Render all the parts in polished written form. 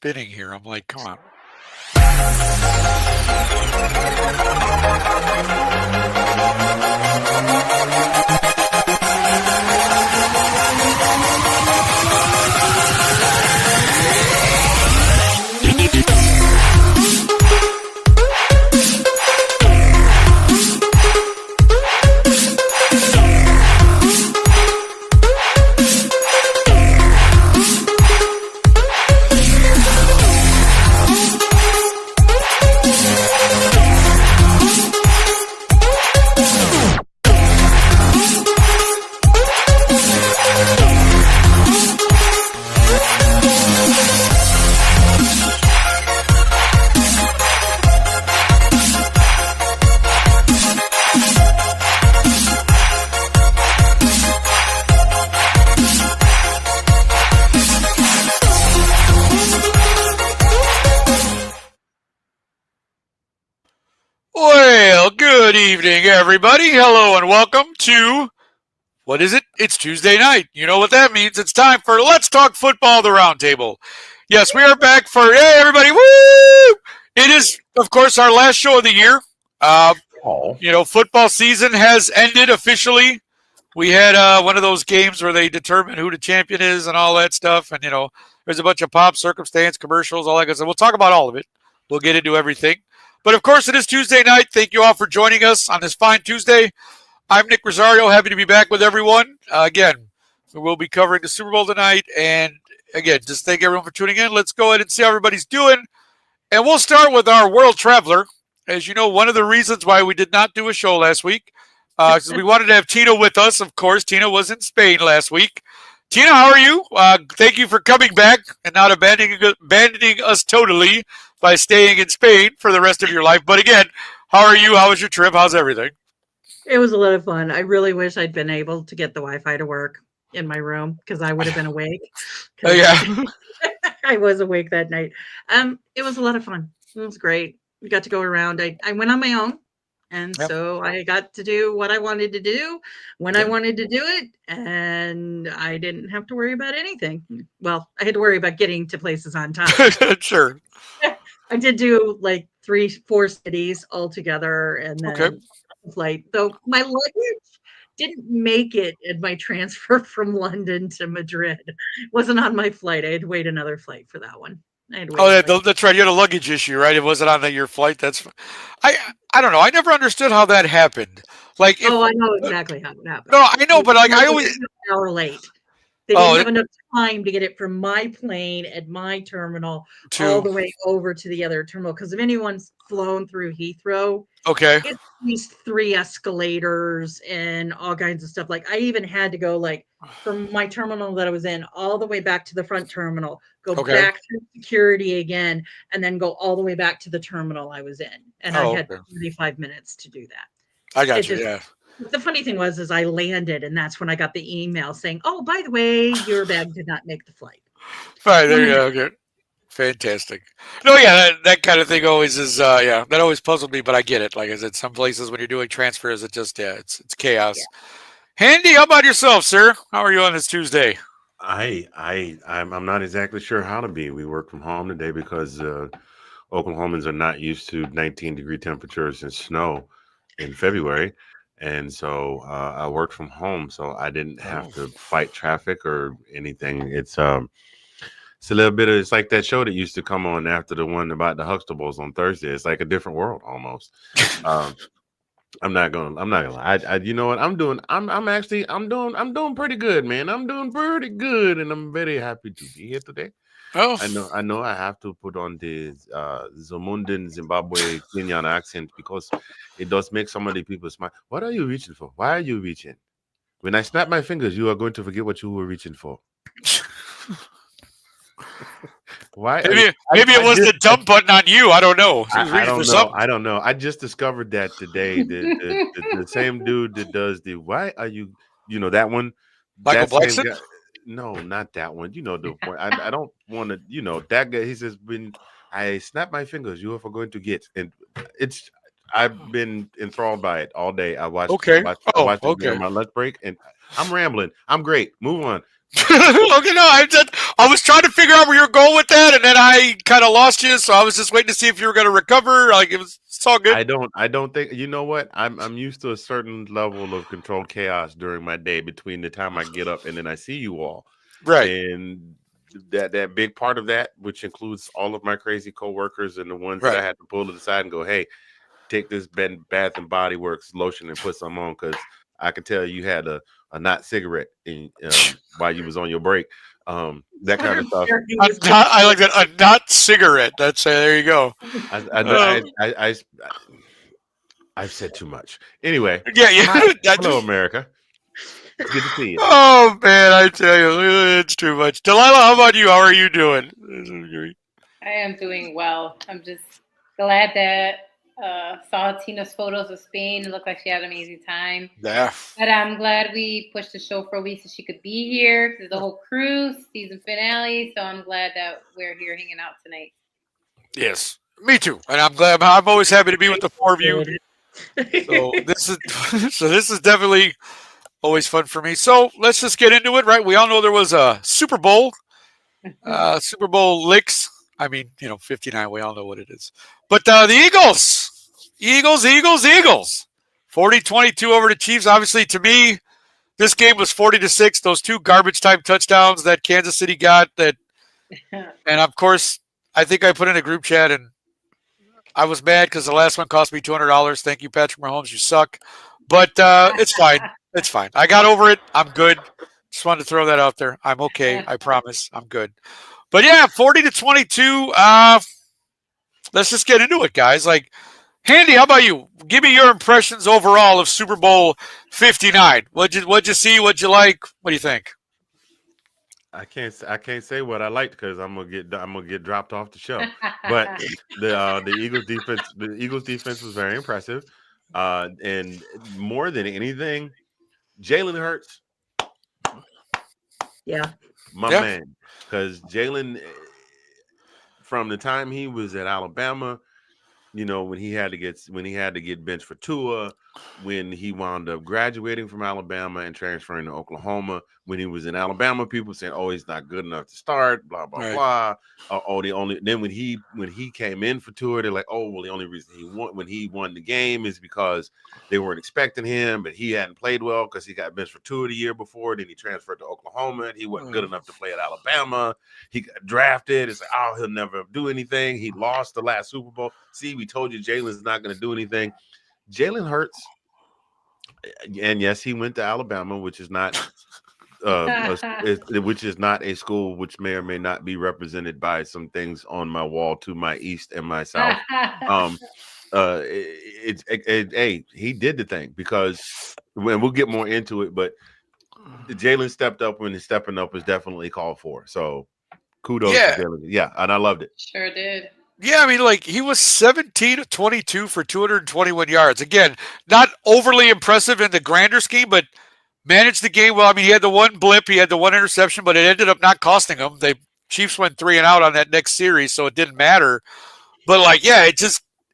spinning here. I'm like, come on. Well, good evening, everybody. Hello and welcome to, what is it? It's Tuesday night. You know what that means. It's time for Let's Talk Football, the Roundtable. Yes, we are back for, hey, everybody, woo! It is, of course, our last show of the year. Football season has ended officially. We had one of those games where they determine who the champion is and all that stuff. And, there's a bunch of pop, circumstance, commercials, all that good stuff. We'll talk about all of it. We'll get into everything. But, of course, it is Tuesday night. Thank you all for joining us on this fine Tuesday. I'm Nick Rosario, happy to be back with everyone. Again, we will be covering the Super Bowl tonight. And, again, just thank everyone for tuning in. Let's go ahead and see how everybody's doing. And we'll start with our world traveler. As you know, one of the reasons why we did not do a show last week is we wanted to have Tina with us. Of course, Tina was in Spain last week. Tina, how are you? Thank you for coming back and not abandoning us totally by staying in Spain for the rest of your life. But again, how are you? How was your trip? How's everything? It was a lot of fun. I really wish I'd been able to get the Wi-Fi to work in my room because I would have been awake. Oh, yeah. I was awake that night. It was a lot of fun. It was great. We got to go around. I went on my own. And so I got to do what I wanted to do when I wanted to do it. And I didn't have to worry about anything. Well, I had to worry about getting to places on time. Sure. I did do like 3-4 cities altogether. And then flight. Though my luggage didn't make it in my transfer from London to Madrid. It wasn't on my flight. I had to wait another flight for that one. That's right. You had a luggage issue, right? It wasn't on your flight. I don't know. I never understood how that happened. I know exactly how it happened. No, I know, but I always an hour late. They didn't have enough time to get it from my plane at my terminal all the way over to the other terminal. Because if anyone's flown through Heathrow, it's these 3 escalators and all kinds of stuff. Like I even had to go from my terminal that I was in all the way back to the front terminal, go back through security again, and then go all the way back to the terminal I was in. And I had 35 minutes to do that. I got you. The funny thing was I landed, and that's when I got the email saying, "Oh, by the way, your bag did not make the flight." Right, there you go. Okay. Fantastic. No, that kind of thing always is, that always puzzled me, but I get it. Like I said, some places when you're doing transfers, it just, it's chaos. Yeah. Handy, how about yourself, sir? How are you on this Tuesday? I'm not exactly sure how to be. We work from home today because Oklahomans are not used to 19-degree temperatures and snow in February. And so I worked from home, so I didn't have to fight traffic or anything. It's a little bit of, it's like that show that used to come on after the one about the Huxtables on Thursday. It's like a different world almost. I'm not gonna lie. You know what I'm doing? I'm doing pretty good, man. I'm doing pretty good, and I'm very happy to be here today. Oh, I know. I have to put on the Zamundan Zimbabwe Kenyan accent because it does make some of the people smile. What are you reaching for? Why are you reaching? When I snap my fingers, you are going to forget what you were reaching for. Why? Maybe it was the dump button on you. I don't know. I don't know. I just discovered that today. The same dude that does the why are you? That one. Michael Blackson. No, not that one. The point. I don't want to. That guy. He says, "When I snap my fingers, you are going to get." And I've been enthralled by it all day. I watched. Okay. I watched it during my lunch break, and I'm rambling. I'm great. Move on. Okay, no, I was trying to figure out where you were going with that, and then I kind of lost you. So I was just waiting to see if you were going to recover. Like it's all good. I don't think you know what I'm used to a certain level of controlled chaos during my day between the time I get up and then I see you all, Right. and that big part of that, which includes all of my crazy coworkers and the ones that Right. I had to pull to the side and go, hey, take this Bath and Body Works lotion and put some on, because I could tell you had a not cigarette in, while you was on your break. That kind of stuff. I like that. A not cigarette. That's there you go. I've said too much. Anyway. Yeah. Hello, America. It's good to see you. Oh man, I tell you, it's too much. Delilah, how about you? How are you doing? I am doing well. I'm just glad that saw Tina's photos of Spain. It looked like she had an amazing time. Yeah. But I'm glad we pushed the show for a week so she could be here. There's the whole cruise season finale, so I'm glad that we're here hanging out tonight. Yes, me too. And I'm glad. I'm always happy to be with the four of you. So this is definitely always fun for me. So let's just get into it, right? We all know there was a Super Bowl. Super Bowl licks. I mean, 59. We all know what it is. But the Eagles. 40-22 over the Chiefs. Obviously, to me, this game was 40-6. Those two garbage time touchdowns that Kansas City got. And of course, I think I put in a group chat, and I was mad because the last one cost me $200. Thank you, Patrick Mahomes. You suck. But it's fine. It's fine. I got over it. I'm good. Just wanted to throw that out there. I'm okay. I promise. I'm good. But yeah, 40-22. Let's just get into it, guys. Like, Handy, how about you? Give me your impressions overall of Super Bowl 59. What'd you see? What'd you like? What do you think? I can't say what I liked because I'm gonna get dropped off the show. But the Eagles defense was very impressive, and more than anything, Jalen Hurts, my man, because Jalen, from the time he was at Alabama, when he had to get benched for Tua, when he wound up graduating from Alabama and transferring to Oklahoma, when he was in Alabama, people saying, "Oh, he's not good enough to start," blah blah blah. Then when he came in for Tua, they're like, "Oh, well, the only reason he won the game is because they weren't expecting him, but he hadn't played well because he got benched for Tua the year before. Then he transferred to Oklahoma, and he wasn't good enough to play at Alabama. He got drafted. It's like, oh, he'll never do anything. He lost the last Super Bowl. See, we told you Jalen's not going to do anything." Jalen Hurts, and yes, he went to Alabama, which is not a school which may or may not be represented by some things on my wall to my east and my south. He did the thing, because when we'll get more into it, but Jalen stepped up when his stepping up was definitely called for. So kudos to Jalen. Yeah, and I loved it. Sure did. Yeah, I mean, like, he was 17 of 22 for 221 yards. Again, not overly impressive in the grander scheme, but managed the game well. I mean, he had the one blip, he had the one interception, but it ended up not costing him. The Chiefs went 3 and out on that next series, so it didn't matter. But, like, yeah,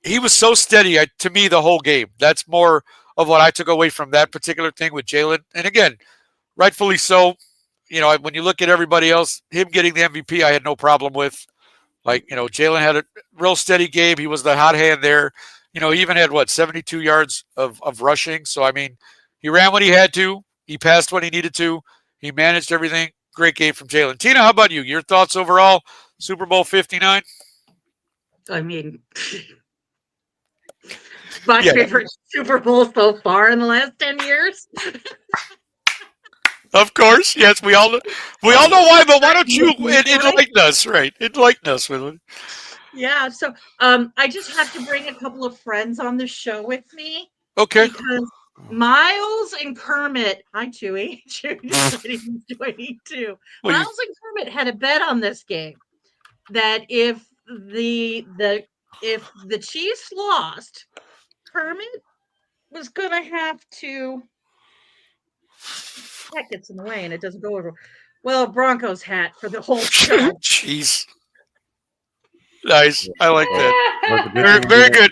he was so steady to me the whole game. That's more of what I took away from that particular thing with Jalen. And again, rightfully so. When you look at everybody else, him getting the MVP, I had no problem with. Like, Jalen had a real steady game. He was the hot hand there. He even had, 72 yards of rushing. So, I mean, he ran when he had to. He passed when he needed to. He managed everything. Great game from Jalen. Tina, how about you? Your thoughts overall, Super Bowl 59? I mean, my favorite Super Bowl so far in the last 10 years. Of course, yes, we all know why, but why don't you enlighten us, right? Enlighten us with it. Yeah, so I just have to bring a couple of friends on the show with me. Okay. Because Miles and Kermit, hi Chewy, Chewy's joining too. Miles and Kermit had a bet on this game that if the Chiefs lost, Kermit was gonna have to. That gets in the way and it doesn't go over. Well, Broncos hat for the whole show. Jeez. Nice. I like that. Very good.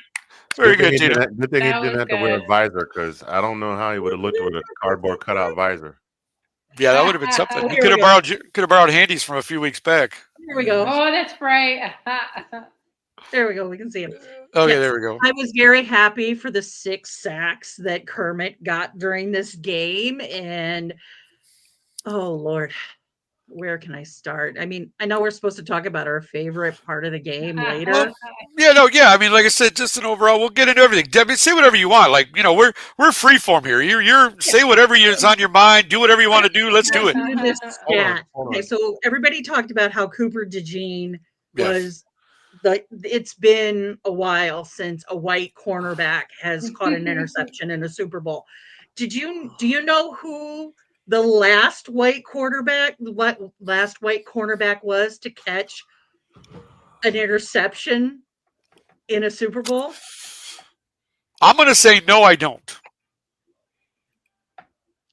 Very good, Tina. Good thing he didn't have to wear a visor, because I don't know how he would have looked with a cardboard cutout visor. Yeah, that would have been something. You Here we could have borrowed handies from a few weeks back. Here we go. Oh, that's right. There we go. We can see him. Okay, Yes. there we go. I was very happy for the 6 sacks that Kermit got during this game. And oh, Lord, where can I start? I mean, I know we're supposed to talk about our favorite part of the game later. Well, yeah. I mean, like I said, just an overall. We'll get into everything. Debbie, say whatever you want. Like, we're freeform here. You're say whatever is on your mind. Do whatever you want to do. Let's do it. This stat. Hold on. Okay, so everybody talked about how Cooper DeJean Yes. was it's been a while since a white cornerback has caught an interception in a Super Bowl. Do you know who the last white cornerback was to catch an interception in a Super Bowl? I'm going to say no, I don't.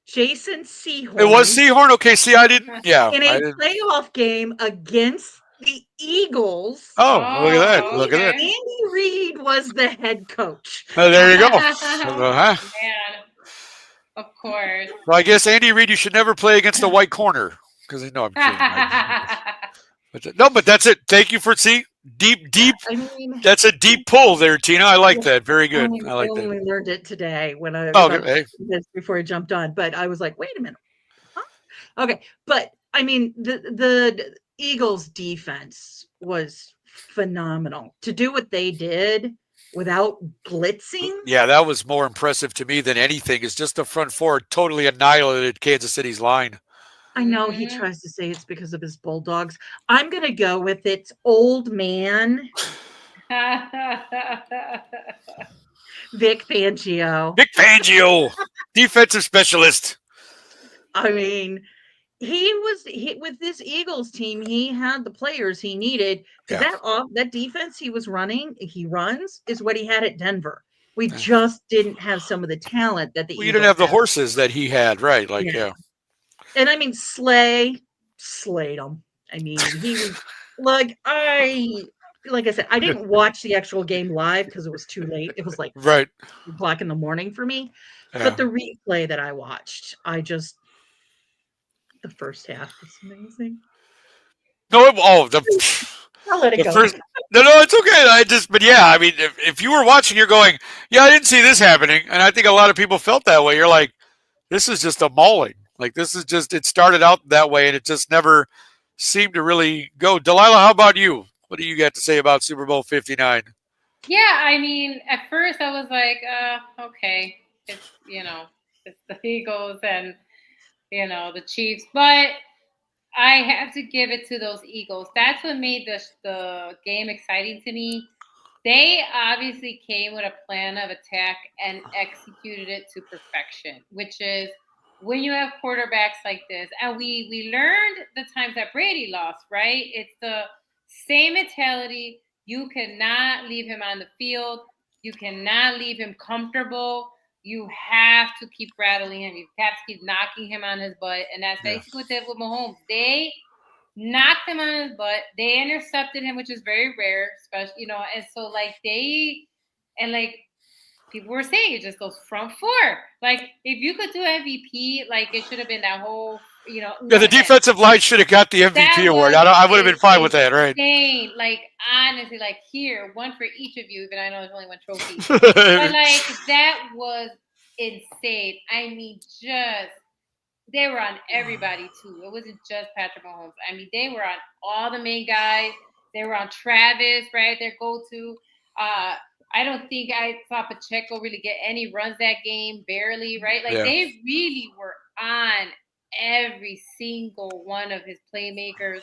Jason Sehorn. It was Sehorn? Okay, see, I didn't. Yeah. In a playoff game against the Eagles. Oh, look at that. Look at that. Andy Reid was the head coach. There you go. Man, of course. Well, I guess, Andy Reid, you should never play against a white corner. Because I'm kidding. But that's it. Thank you for deep. I mean, that's a deep pull there, Tina. I like that. Very good. I like that. only learned it today when I before I jumped on, but I was like, wait a minute. Huh? Okay, but I mean, the Eagles defense was phenomenal to do what they did without blitzing. Yeah, that was more impressive to me than anything. Is just the front four totally annihilated Kansas City's line. I know he tries to say it's because of his Bulldogs. I'm going to go with it's old man Vic Fangio. Vic Fangio, defensive specialist. I mean, with this Eagles team, he had the players he needed. That defense he runs is what he had at Denver. We just didn't have some of the talent that you didn't have the horses that he had, right? And I mean, slayed him. I mean, he was like I said, I didn't watch the actual game live because it was too late. It was like 2 o'clock in the morning for me. Yeah. But the replay that I watched, the first half was amazing. I'll let it go. No, it's okay. But yeah, I mean, if you were watching, you're going, yeah, I didn't see this happening. And I think a lot of people felt that way. You're like, this is just a mauling. Like, this is just, it started out that way and it just never seemed to really go. Delilah, how about you? What do you got to say about Super Bowl 59? Yeah, I mean, at first I was like, okay, it's the Eagles and, the Chiefs. But I have to give it to those Eagles. That's what made the game exciting to me. They obviously came with a plan of attack and executed it to perfection, which is when you have quarterbacks like this, and we learned the times that Brady lost, right? It's the same mentality. You cannot leave him on the field. You cannot leave him comfortable. You have to keep rattling him. You have to keep knocking him on his butt. And that's basically what they did with Mahomes. They knocked him on his butt. They intercepted him, which is very rare, especially, and so people were saying it's just those front four. Like, if you could do MVP, it should have been that whole, Yeah, the defensive line should have got the MVP award. I would have been fine with that, right? Insane. Honestly, here, one for each of you, even I know there's only one trophy. But, that was insane. I mean, they were on everybody, too. It wasn't just Patrick Mahomes. I mean, they were on all the main guys. They were on Travis, right? Their go-to. I don't think I saw Pacheco really get any runs that game, barely, right? They really were on every single one of his playmakers.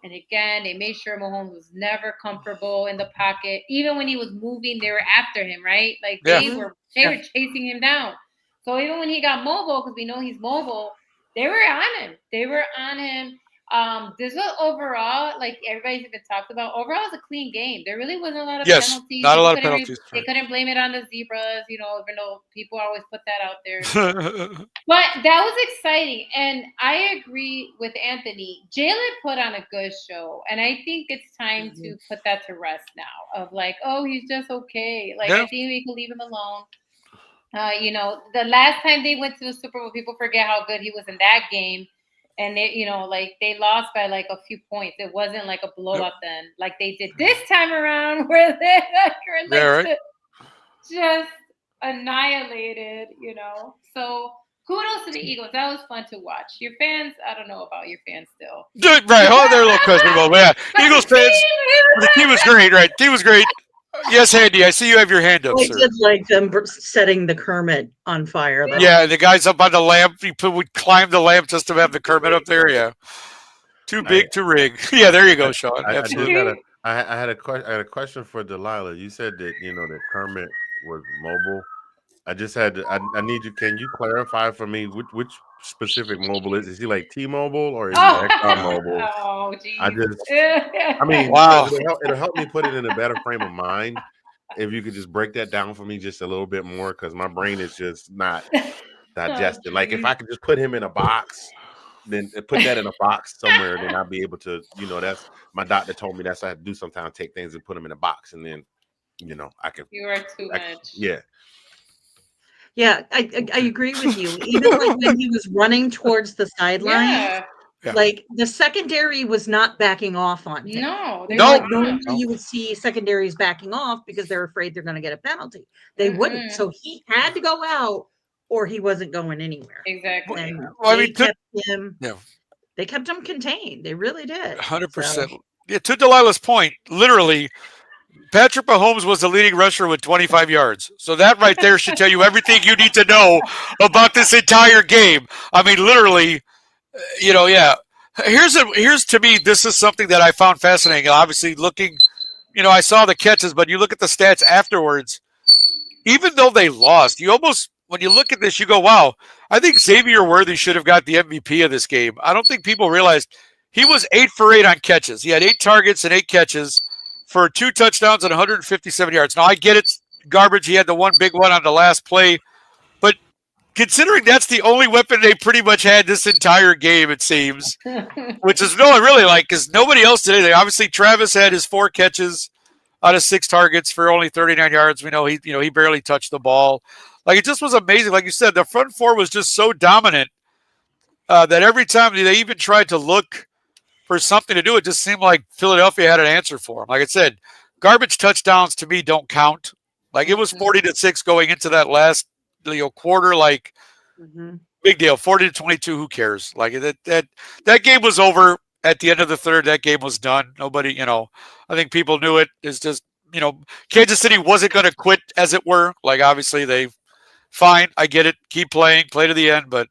And again, they made sure Mahomes was never comfortable in the pocket. Even when he was moving, they were after him, right? They were chasing him down. So even when he got mobile, because we know he's mobile, they were on him. This was overall, everybody's even talked about, overall it's a clean game. There really wasn't a lot of penalties. Not a lot of penalties. They couldn't blame it on the zebras, even though people always put that out there. But that was exciting. And I agree with Anthony. Jalen put on a good show. And I think it's time to put that to rest now of he's just okay. I think we can leave him alone. The last time they went to the Super Bowl, people forget how good he was in that game. And they, like they lost by like a few points. It wasn't like a blowout then, like they did this time around, where they just annihilated. So kudos to the Eagles. That was fun to watch. Your fans, I don't know about your fans still. Right. Oh, they're a little questionable. But yeah, Eagles fans. The team was great, right? Team was great. Yes, Handy, I see you have your hand up, sir. I did like them setting the Kermit on fire, though. Yeah, the guys up on the lamp, would climb the lamp just to have the Kermit up there, yeah. Too big to rig. Yeah, there you go, Sean. Absolutely. I had a question for Delilah. You said that, that Kermit was mobile. I just had to, I need you. Can you clarify for me which specific mobile is? Is he like T-Mobile or is he ExxonMobil? Oh, geez. I mean, wow. It'll help me put it in a better frame of mind if you could just break that down for me just a little bit more, because my brain is just not digested. Like if I could just put him in a box, then put that in a box somewhere, then I'll be able to, that's my doctor told me that's what I have to do sometimes, take things and put them in a box, and then, I can. You are too much. Yeah. Yeah, I agree with you. Even like when he was running towards the sideline, like the secondary was not backing off on him. No. Normally you would see secondaries backing off because they're afraid they're going to get a penalty. They wouldn't. So he had to go out or he wasn't going anywhere. Exactly. And they kept him contained. They really did. 100%. Yeah, to Delilah's point, literally, Patrick Mahomes was the leading rusher with 25 yards. So that right there should tell you everything you need to know about this entire game. I mean, literally, yeah. Here's to me, this is something that I found fascinating. Obviously, looking, I saw the catches, but you look at the stats afterwards. Even though they lost, you almost, when you look at this, you go, wow, I think Xavier Worthy should have got the MVP of this game. I don't think people realized he was 8 for 8 on catches. He had 8 targets and 8 catches for 2 touchdowns and 157 yards. Now, I get it's garbage. He had the one big one on the last play. But considering that's the only weapon they pretty much had this entire game, it seems, which is really like, because nobody else did anything. Obviously, Travis had his 4 catches out of 6 targets for only 39 yards. We know he barely touched the ball. Like, it just was amazing. Like you said, the front four was just so dominant that every time they even tried to look for something to do, it just seemed like Philadelphia had an answer for them. Like I said, garbage touchdowns to me don't count. Like, it was 40-6 going into that last quarter. Like, big deal. 40-22. Who cares? Like that game was over at the end of the third. That game was done. Nobody, I think people knew it. It's just, Kansas City wasn't going to quit, as it were. Like, obviously fine. I get it. Keep playing. Play to the end. But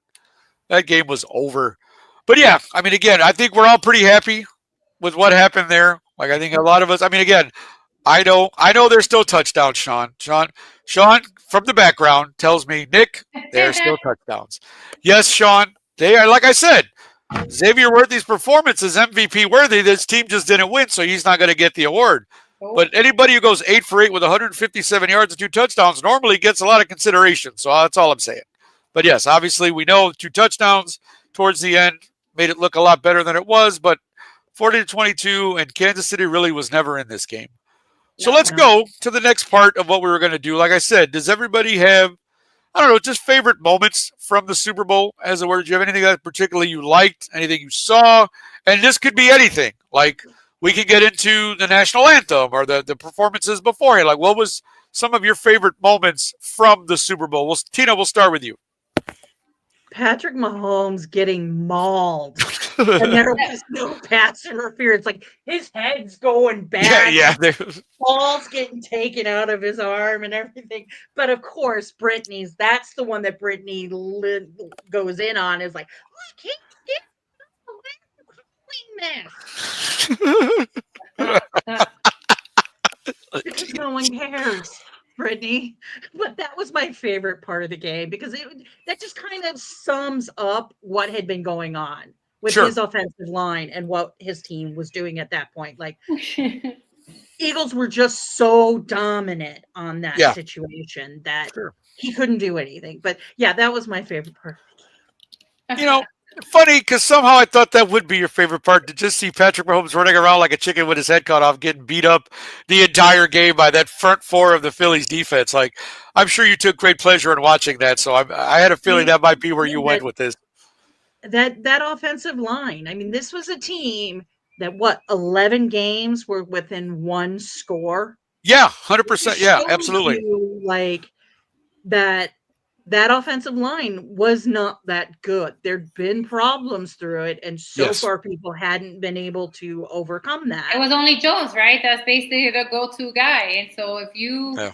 that game was over. But yeah, I mean, again, I think we're all pretty happy with what happened there. Like, I think a lot of us, I mean, again, I know there's still touchdowns, Sean. Sean from the background tells me, Nick, there's still touchdowns. Yes, Sean, they are. Like I said, Xavier Worthy's performance is MVP worthy. This team just didn't win, so he's not going to get the award. But anybody who goes 8 for 8 with 157 yards and 2 touchdowns normally gets a lot of consideration. So that's all I'm saying. But yes, obviously we know 2 touchdowns towards the end made it look a lot better than it was, but 40-22, and Kansas City really was never in this game. So let's go to the next part of what we were going to do. Like I said, does everybody have, I don't know, just favorite moments from the Super Bowl, as it were? Do you have anything that particularly you liked, anything you saw? And this could be anything. Like, we can get into the national anthem or the performances beforehand. Like, what was some of your favorite moments from the Super Bowl? Well, Tina, we'll start with you. Patrick Mahomes getting mauled. And there was no pass interference. Like, his head's going back. Yeah. Ball's getting taken out of his arm and everything. But of course, that's the one that Brittany goes in on, is like, look, he's this. No one cares, Brittany. But that was my favorite part of the game, because that just kind of sums up what had been going on with his offensive line and what his team was doing at that point. Like, Eagles were just so dominant on that situation that he couldn't do anything. But yeah, that was my favorite part. Funny, because somehow I thought that would be your favorite part, to just see Patrick Mahomes running around like a chicken with his head cut off, getting beat up the entire game by that front four of the Phillies defense. Like, I'm sure you took great pleasure in watching that, so I had a feeling that might be where you went with this. that offensive line. I mean, this was a team that 11 games were within one score. Yeah, 100%. Yeah, absolutely. Like that offensive line was not that good. There'd been problems through it, and so far people hadn't been able to overcome that. It was only Jones, right? That's basically the go-to guy. And so if you can,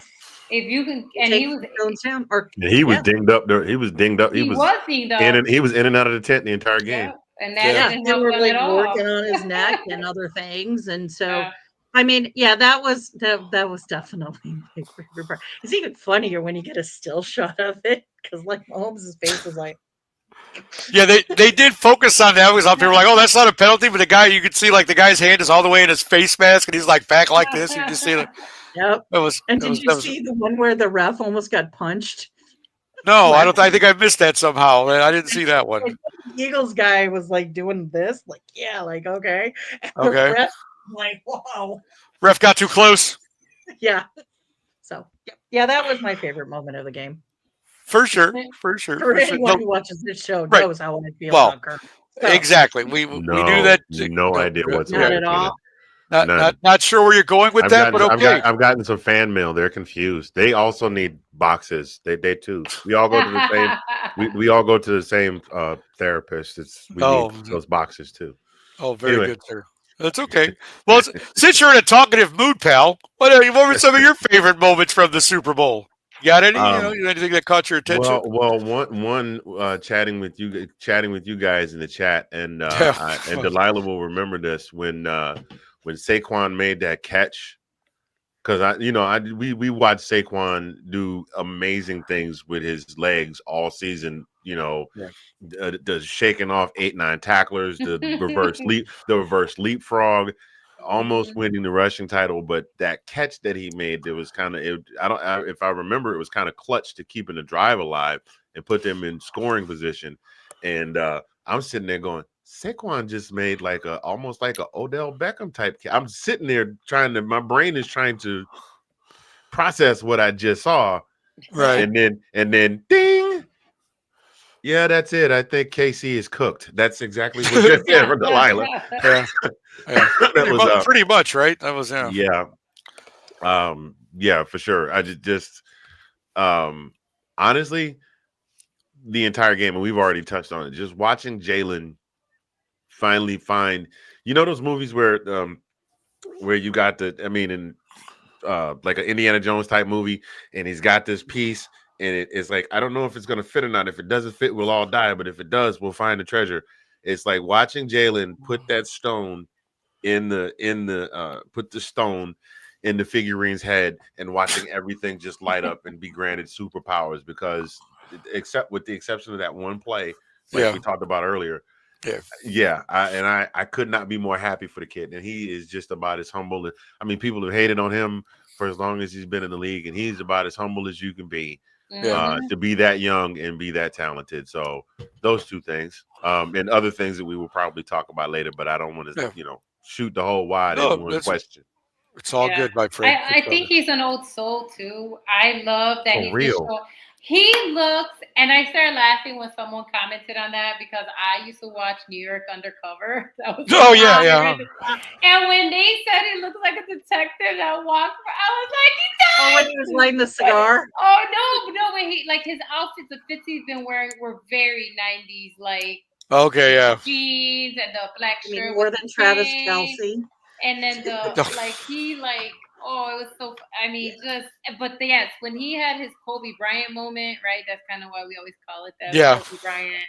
and he was Jones down, or he was dinged up. He was dinged up. He was dinged up. He was in and out of the tent the entire game. And that didn't help him at all. Working on his neck and other things, and so. I mean, that was definitely my favorite part. It's even funnier when you get a still shot of it, because like Mahomes' face was like. Yeah, they did focus on that. Because people were like, "Oh, that's not a penalty," but the guy, you could see like the guy's hand is all the way in his face mask, and he's like back like this. You just see it. Yep. Did you see the one where the ref almost got punched? No, I don't. I think I missed that somehow. I didn't see that one. The Eagles guy was like doing this, like okay. Okay. Ref, like, wow. Ref got too close. Yeah. So, that was my favorite moment of the game. For sure. For anyone who watches this show knows how I feel about Kirk. So. Exactly. We knew that. No idea what's not at all. Not sure where you're going with that, but okay. I've gotten some fan mail. They're confused. They also need boxes. They too. We all go to the same. we all go to the same therapist. We need those boxes too. Oh, very good, sir. That's okay. Well, since you're in a talkative mood, pal, what were some of your favorite moments from the Super Bowl? You got any? Anything that caught your attention? Well, one chatting with you guys in the chat, and Delilah will remember this when Saquon made that catch, because we watched Saquon do amazing things with his legs all season. The shaking off 8-9 tacklers, the reverse leapfrog, almost winning the rushing title. But that catch that he made, there was kind of if I remember, it was kind of clutch to keeping the drive alive and put them in scoring position. And I'm sitting there going, Saquon just made almost like a Odell Beckham type. I'm sitting there my brain is trying to process what I just saw. Right. And then ding. Yeah, that's it. I think KC is cooked. That's exactly what you said for Delilah. That was pretty much right. That was yeah, for sure. I just honestly, the entire game, and we've already touched on it. Just watching Jalen finally find, those movies where you got like an Indiana Jones type movie, and he's got this piece. And it's like, I don't know if it's going to fit or not. If it doesn't fit, we'll all die. But if it does, we'll find the treasure. It's like watching Jalen put that stone put the stone in the figurine's head and watching everything just light up and be granted superpowers, because with the exception of that one play, like we talked about earlier. I could not be more happy for the kid. And he is just about as humble. People have hated on him for as long as he's been in the league, and he's about as humble as you can be. To be that young and be that talented. So those two things, and other things that we will probably talk about later, but I don't want to, shoot the whole wide one question. It's all good, my friend. I think he's an old soul too. I love that he's real. He looks, and I started laughing when someone commented on that, because I used to watch New York Undercover. And when they said he looked like a detective that walked, I was like, he does. Oh, when he was lighting the cigar. Oh no, when he his outfits, the fits he's been wearing were very 90s, like jeans and the black shirt. More than Travis Kelce. And then it was so, but yes, when he had his Kobe Bryant moment, right? That's kind of why we always call it that. Kobe Bryant,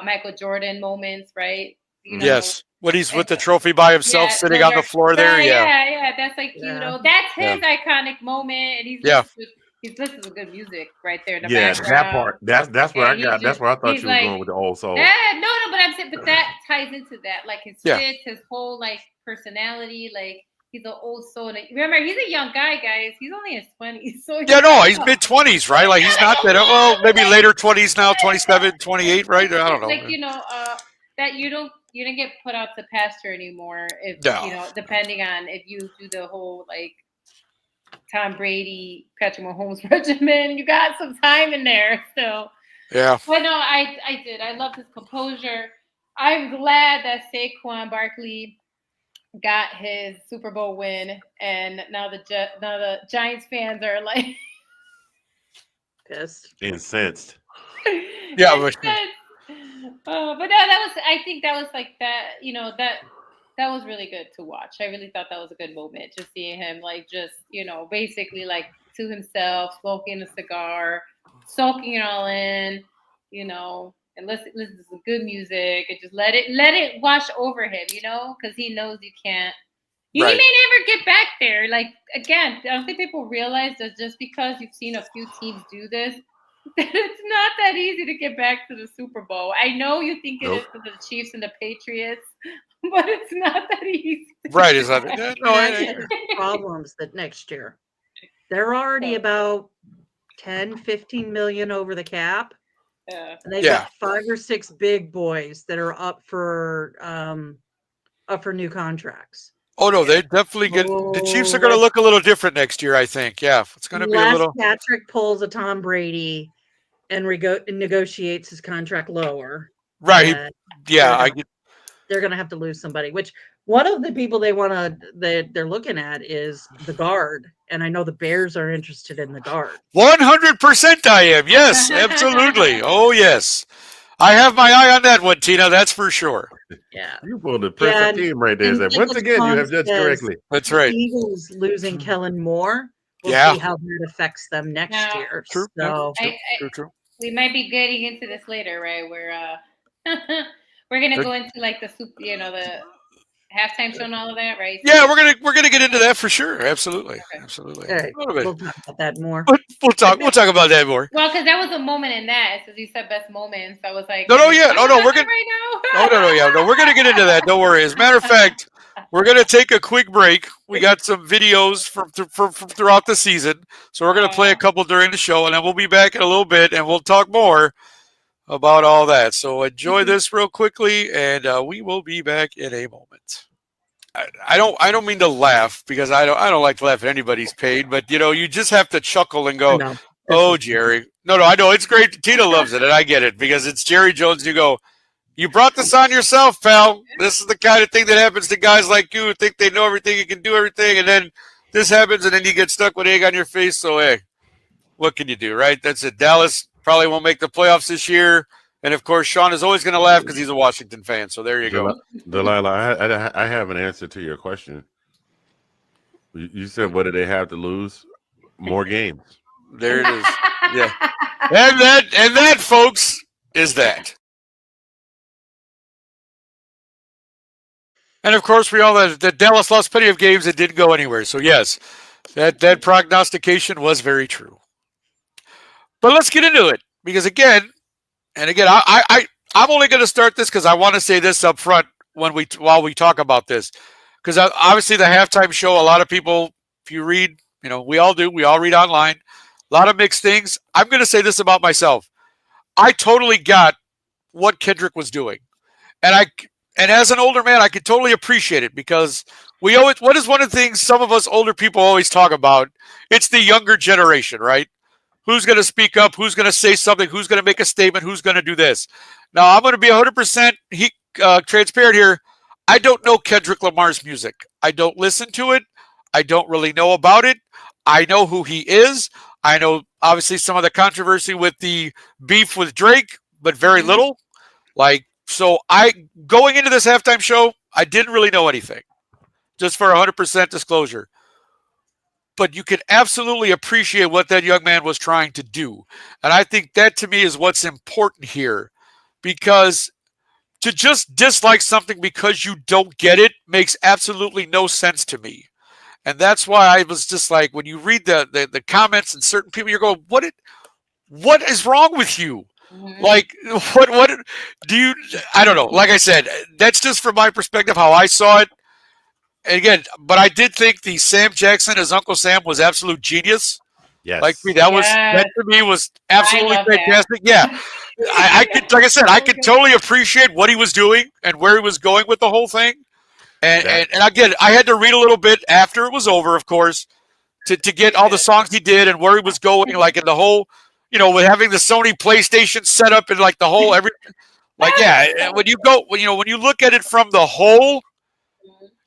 Michael Jordan moments, right? Yes. When he's with the trophy by himself, sitting on the floor there. Yeah. That's like, that's his iconic moment. And he's listening to good music right there in the background. That part. That's where I got. That's where I thought you were going with the old soul. No, but I'm saying, but that ties into that, like his fits, his whole personality, he's an old soul. Remember, he's a young guy, guys. He's only in his 20s. So he's mid-20s, right? Like, he's not that, maybe later 20s now, 27, 28, right? I don't know. That you don't get put out to pasture anymore if, depending on if you do the whole, Tom Brady, Patrick Mahomes regimen. You got some time in there. So, Yeah. But no, I did. I loved his composure. I'm glad that Saquon Barkley got his Super Bowl win, and now the Giants fans are like pissed, incensed. Yeah, but no, that was. I think that was like that. That was really good to watch. I really thought that was a good moment, just seeing him like just basically like to himself, smoking a cigar, soaking it all in, and listen to some good music and just let it wash over him, because he knows you can't. He may never get back there. Like again, I don't think people realize that just because you've seen a few teams do this, that it's not that easy to get back to the Super Bowl. I know you think it is for the Chiefs and the Patriots, but it's not that easy. Right? Is that problems that next year they're already about 10, 15 million over the cap. Yeah. And they've got 5 or 6 big boys that are up for new contracts. Oh no, they definitely get the Chiefs are going to look a little different next year. I think. Yeah, it's going to be a little. Patrick pulls a Tom Brady and negotiates his contract lower. Right. They're going to have to lose somebody. Which one of the people they're looking at is the guard, and I know the Bears are interested in the guard. 100% I am. Yes, absolutely. Oh yes. I have my eye on that one, Tina. That's for sure. Yeah. You pulled the perfect team right there. Once again, you have judged correctly. That's right. Eagles losing Kellen Moore. We'll see how that affects them next year. True. So, true. We might be getting into this later, right? We're gonna go into like the halftime show and all of that, right? Yeah, we're gonna get into that for sure. Absolutely, absolutely. All right. We'll talk about that more. We'll talk about that more. Well, because that was a moment in that, as you said, best moments. I was like, no, we're gonna right now. No, we're gonna get into that. Don't worry. As a matter of fact, we're gonna take a quick break. We got some videos from throughout the season, so we're gonna play a couple during the show, and then we'll be back in a little bit, and we'll talk more about all that. So enjoy this real quickly, and we will be back in a moment. I don't mean to laugh because I don't like to laugh at anybody's pain, but you just have to chuckle and go, "Oh, Jerry." No, I know it's great. Tina loves it, and I get it because it's Jerry Jones. And you go, "You brought this on yourself, pal. This is the kind of thing that happens to guys like you who think they know everything, you can do everything, and then this happens, and then you get stuck with egg on your face. So hey, what can you do, right? That's it. Dallas probably won't make the playoffs this year. And, of course, Sean is always going to laugh because he's a Washington fan. So there you go. Delilah, I have an answer to your question. You said, what do they have to lose? More games. There it is. Yeah. And that, folks, is that. And, of course, we all know that Dallas lost plenty of games that didn't go anywhere. So, yes, that prognostication was very true. But let's get into it because, again, I'm only going to start this because I want to say this up front while we talk about this. Because obviously the halftime show, a lot of people, if you read, we all do. We all read online. A lot of mixed things. I'm going to say this about myself. I totally got what Kendrick was doing. And as an older man, I could totally appreciate it because what is one of the things some of us older people always talk about? It's the younger generation, right? Who's going to speak up? Who's going to say something? Who's going to make a statement? Who's going to do this? Now, I'm going to be 100% transparent here. I don't know Kendrick Lamar's music. I don't listen to it. I don't really know about it. I know who he is. I know, obviously, some of the controversy with the beef with Drake, but very little. So going into this halftime show, I didn't really know anything. Just for 100% disclosure. But you can absolutely appreciate what that young man was trying to do. And I think that, to me, is what's important here. Because to just dislike something because you don't get it makes absolutely no sense to me. And that's why I was just like, when you read the comments and certain people, you're going, what is wrong with you? Mm-hmm. Like, what do you, I don't know. Like I said, that's just from my perspective, how I saw it. Again, but I did think the Sam Jackson as Uncle Sam was absolute genius. Yes. That to me was absolutely fantastic. That. Yeah. I could, like I said, I could totally appreciate what he was doing and where he was going with the whole thing. And again, I had to read a little bit after it was over, of course, to get all the songs he did and where he was going, like in the whole with having the Sony PlayStation set up and like the whole everything. Like, yeah, when you look at it from the whole,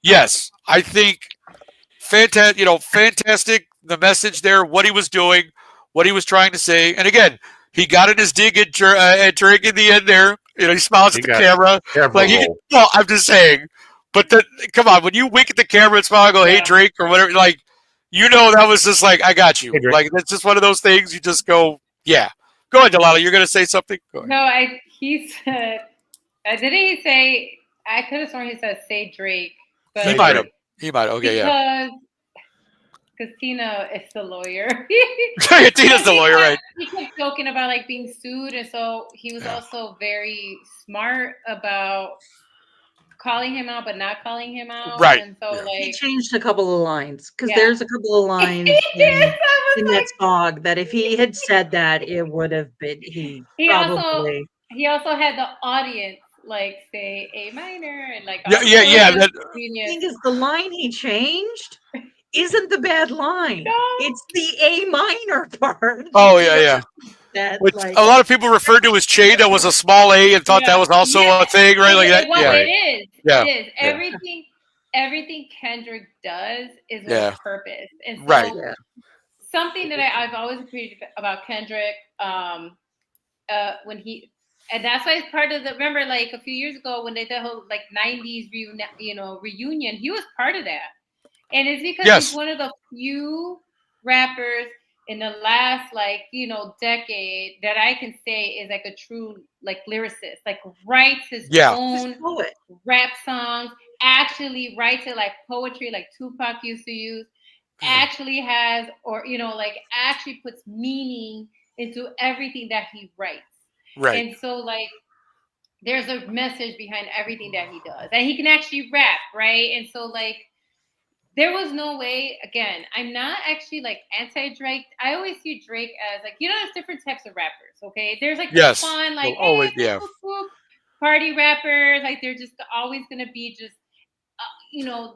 yes, I think fantastic. The message there, what he was doing, what he was trying to say, and again, he got in his dig at Drake in the end there. He smiles at the camera. I'm just saying. But come on, when you wink at the camera and smile and go, "Hey Drake," or whatever, like, that was just like, I got you. Hey, like, that's just one of those things. You just go, yeah. Go ahead, Delilah. You're going to say something? Go ahead. No, he said, didn't he say, I could have sworn he said, say Drake. But he might have. Okay, because Tina is the lawyer. Tina's the lawyer, right? He kept joking about like being sued, and so he was also very smart about calling him out, but not calling him out. Right. And so he changed a couple of lines because there's a couple of lines in that song that if he had said that, it would have been he probably. He also had the audience like say A minor and like yeah. The thing is, the line he changed isn't the bad line. No. It's the A minor part. Oh yeah. Which a lot of people referred to as Che. That was a small A and thought that was also a thing, right? Like that. Well, yeah. It is. Yeah. It is. Everything Kendrick does is with purpose. And so something that I've always appreciated about Kendrick, when he, and that's why it's part of the. Remember, like a few years ago when they did the whole like '90s reunion, he was part of that, and it's because he's one of the few rappers in the last decade that I can say is like a true like lyricist, like writes his own rap songs, actually writes it like poetry, like Tupac used to use, actually has actually puts meaning into everything that he writes. Right. And so like there's a message behind everything that he does. And he can actually rap, right? And so like there was no way, again, I'm not actually like anti-Drake. I always see Drake as like, there's different types of rappers, okay? There's like the fun, like party rappers, like they're just always going to be just,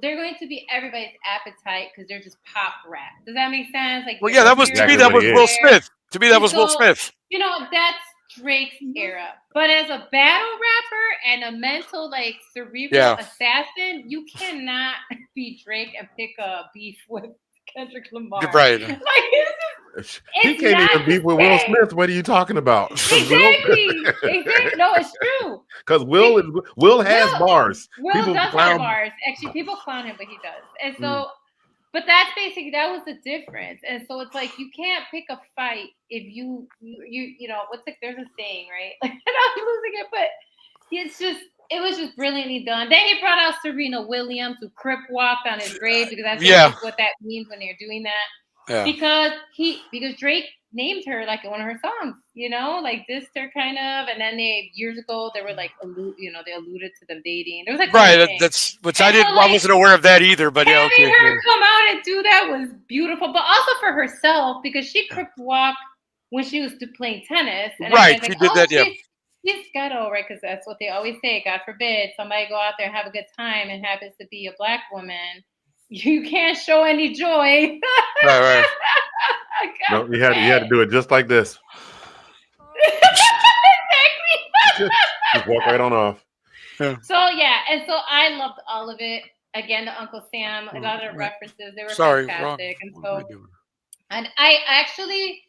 they're going to be everybody's appetite because they're just pop rap. Does that make sense? Like, that was Will Smith. To me, that was Will Smith. That's Drake's era. But as a battle rapper and a mental, like, cerebral assassin, you cannot be Drake and pick a beef with Kendrick Lamar. Right. Like, he can't even beef with Will Smith. What are you talking about? Exactly. No, it's true. Because Will has bars. Will does have bars. Actually, people clown him, but he does. And so, but that was the difference. And so it's like you can't pick a fight if you there's a saying, right? Like, I'm losing it, but it was just brilliantly done. Then he brought out Serena Williams, who crip walked on his grave because that's what that means when they're doing that. Yeah. Because Drake named her like in one of her songs, like dissed her kind of, and then years ago they were like they alluded to them dating. There was like that's which I wasn't aware of that either. But having her come out and do that was beautiful, but also for herself because she crip walked when she was playing tennis. And right, she did that. Yeah. She's ghetto, right? Because that's what they always say. God forbid somebody go out there and have a good time and happens to be a black woman. You can't show any joy. Right. No, you had to do it just like this. Exactly. Just walk right on off. Yeah. So and so I loved all of it. Again, the Uncle Sam, a lot of references, they were fantastic. And I actually,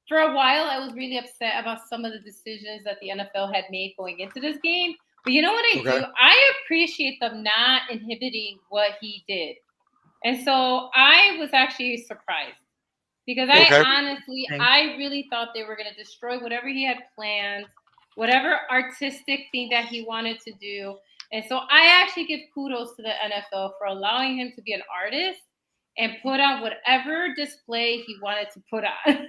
for a while, I was really upset about some of the decisions that the NFL had made going into this game. But you know what I do? I appreciate them not inhibiting what he did. And so I was actually surprised because I really thought they were going to destroy whatever he had planned, whatever artistic thing that he wanted to do. And so I actually give kudos to the NFL for allowing him to be an artist and put on whatever display he wanted to put on.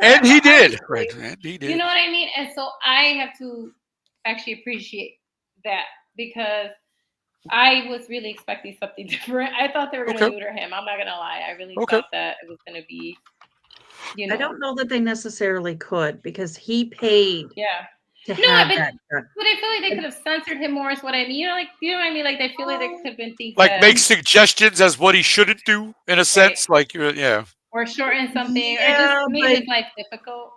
And he did. Right. And he did. You know what I mean? And so I have to actually appreciate that because I was really expecting something different. I thought they were going to neuter him. I'm not going to lie. I really thought that it was going to be, I don't know that they necessarily could because he paid. Yeah. But I feel like they could have censored him more is what I mean. You know what I mean? Like, they feel like there could have been things like make suggestions as what he shouldn't do in a sense. Like, Or or shorten something, or Yeah, just made his life difficult.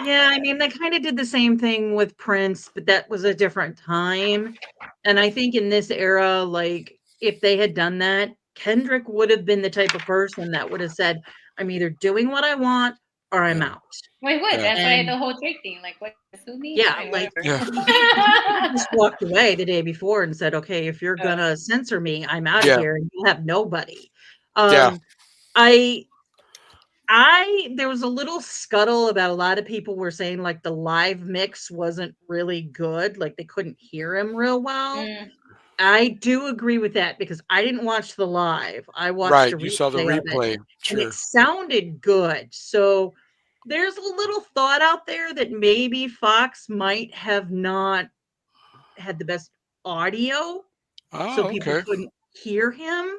Yeah, I mean, they kind of did the same thing with Prince, but that was a different time. And I think in this era, like if they had done that, Kendrick would have been the type of person that would have said, I'm either doing what I want or I'm out. Wait, what? That's why And the whole Drake thing, like, what? Sue me? yeah, Fine, like whatever. he just walked away the day before and said, okay, if you're gonna censor me, I'm out of here and you'll have nobody. There was a little scuttle about a lot of people were saying like the live mix wasn't really good, like they couldn't hear him real well. I do agree with that because I didn't watch the live. I watched a You saw the replay of replay. it, and it sounded good. So there's a little thought out there that maybe Fox might have not had the best audio, so people couldn't hear him.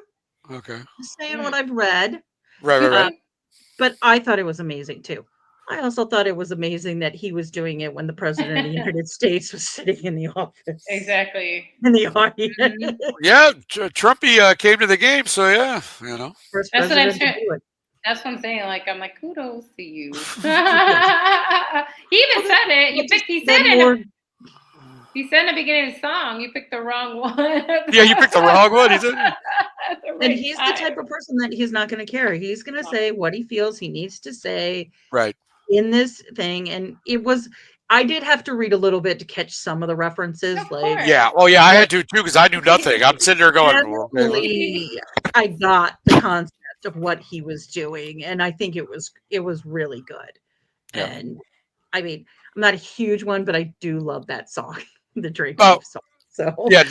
Okay. Just saying what I've read. Right. But I thought it was amazing too. I also thought it was amazing that he was doing it when the president of the United States was sitting in the office. Exactly. In the audience. Yeah, Trumpy came to the game, so yeah, First That's president to do it. That's what I'm saying. Like, I'm like, kudos to you. He even said it. He said in the beginning of the song, you picked the wrong one. Yeah, you picked the wrong one. He said. And he's the type of person that he's not going to care. He's going to say what he feels he needs to say. Right. In this thing, and I did have to read a little bit to catch some of the references. Like, yeah, I had to too because I knew nothing. I'm sitting there going, I got the concept of what he was doing, and I think it was really good. Yeah. And I mean, I'm not a huge one, but I do love that song, the Drake song. So yeah,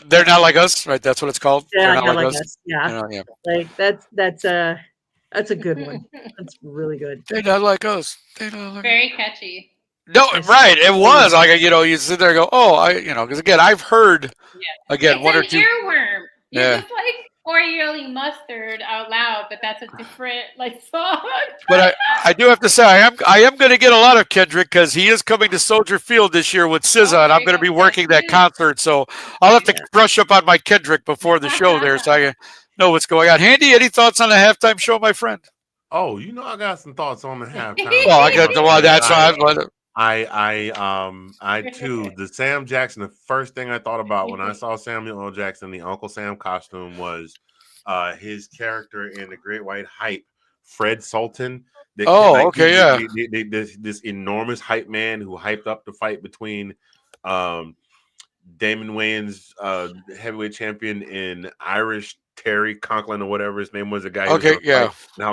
they're not like us, right? That's what it's called. Yeah, they're not like us. Yeah, like that's a good one. That's really good. They're not like us. Very catchy. No, right. It was like you sit there and go, oh, because again, I've heard it's one or an two. Earworm. You're just like, or yelling mustard out loud, but that's a different song. But I do have to say I am going to get a lot of Kendrick because he is coming to Soldier Field this year with SZA, and I'm going to be working that concert, so I'll have to brush up on my Kendrick before the show there, so I know what's going on. Handy, any thoughts on the halftime show, my friend? Oh, I got some thoughts on the halftime. Well, I got the one. That's why I too, the Sam Jackson, the first thing I thought about when I saw Samuel L. Jackson, the Uncle Sam costume was his character in The Great White Hype, Fred Sultan. This enormous hype man who hyped up the fight between Damon Wayans, heavyweight champion, in Irish Terry Conklin or whatever his name was, the guy. Now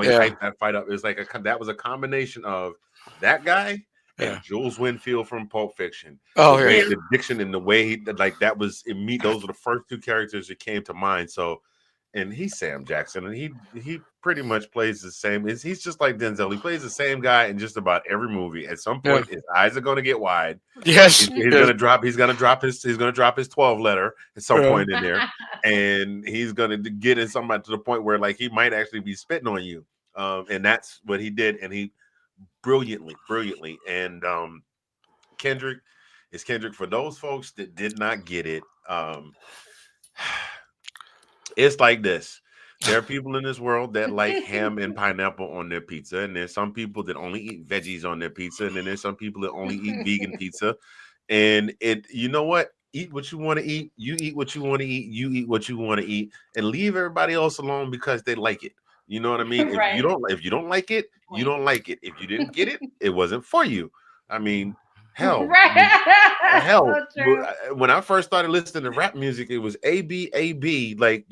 he hyped that fight up. It was like that was a combination of that guy and Jules Winfield from Pulp Fiction. The diction and the way that was me. Those were the first two characters that came to mind. So, and he's Sam Jackson, and he pretty much plays the same. He's just like Denzel. He plays the same guy in just about every movie. At some point, his eyes are going to get wide. Yes, he's going to drop. He's going to drop his 12 letter at some point in there, and he's going to get in somebody to the point where he might actually be spitting on you. And that's what he did, and he brilliantly. And Kendrick is Kendrick. For those folks that did not get it, it's like this. There are people in this world that like ham and pineapple on their pizza, and there's some people that only eat veggies on their pizza, and then there's some people that only eat vegan pizza. And you know what? Eat what you want to eat. You eat what you want to eat. You eat what you want to eat, and leave everybody else alone because they like it. You know what I mean? Right. If you don't like it, you don't like it. If you didn't get it, it wasn't for you. I mean, hell. So when I first started listening to rap music, it was AB, like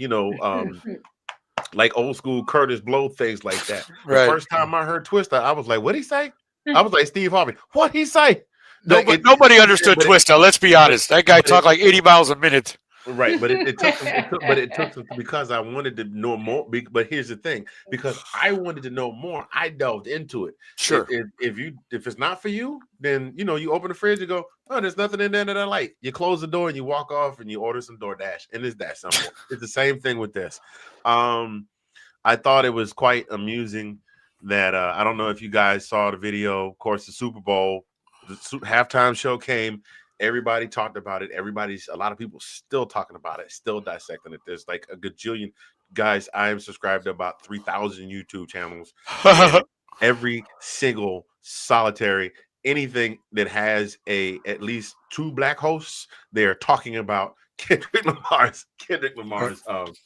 like old school Curtis Blow, things like that. The first time I heard Twista, I was like, "What'd he say?" I was like, Steve Harvey, "What'd he say?" Nobody understood Twista. Let's be honest. That guy talked like 80 miles a minute. Right, but it took because I wanted to know more. But here's the thing: because I wanted to know more, I delved into it. Sure. If it's not for you, then you open the fridge and go, "Oh, there's nothing in there that I like." You close the door and you walk off and you order some DoorDash, and it's that simple. It's the same thing with this. I thought it was quite amusing that I don't know if you guys saw the video. Of course, the Super Bowl, the halftime show came. Everybody talked about it. A lot of people still talking about it, still dissecting it. There's like a gajillion guys, I am subscribed to about 3,000 YouTube channels, and every single solitary anything that has at least 2 black hosts, they are talking about Kendrick Lamar's halftime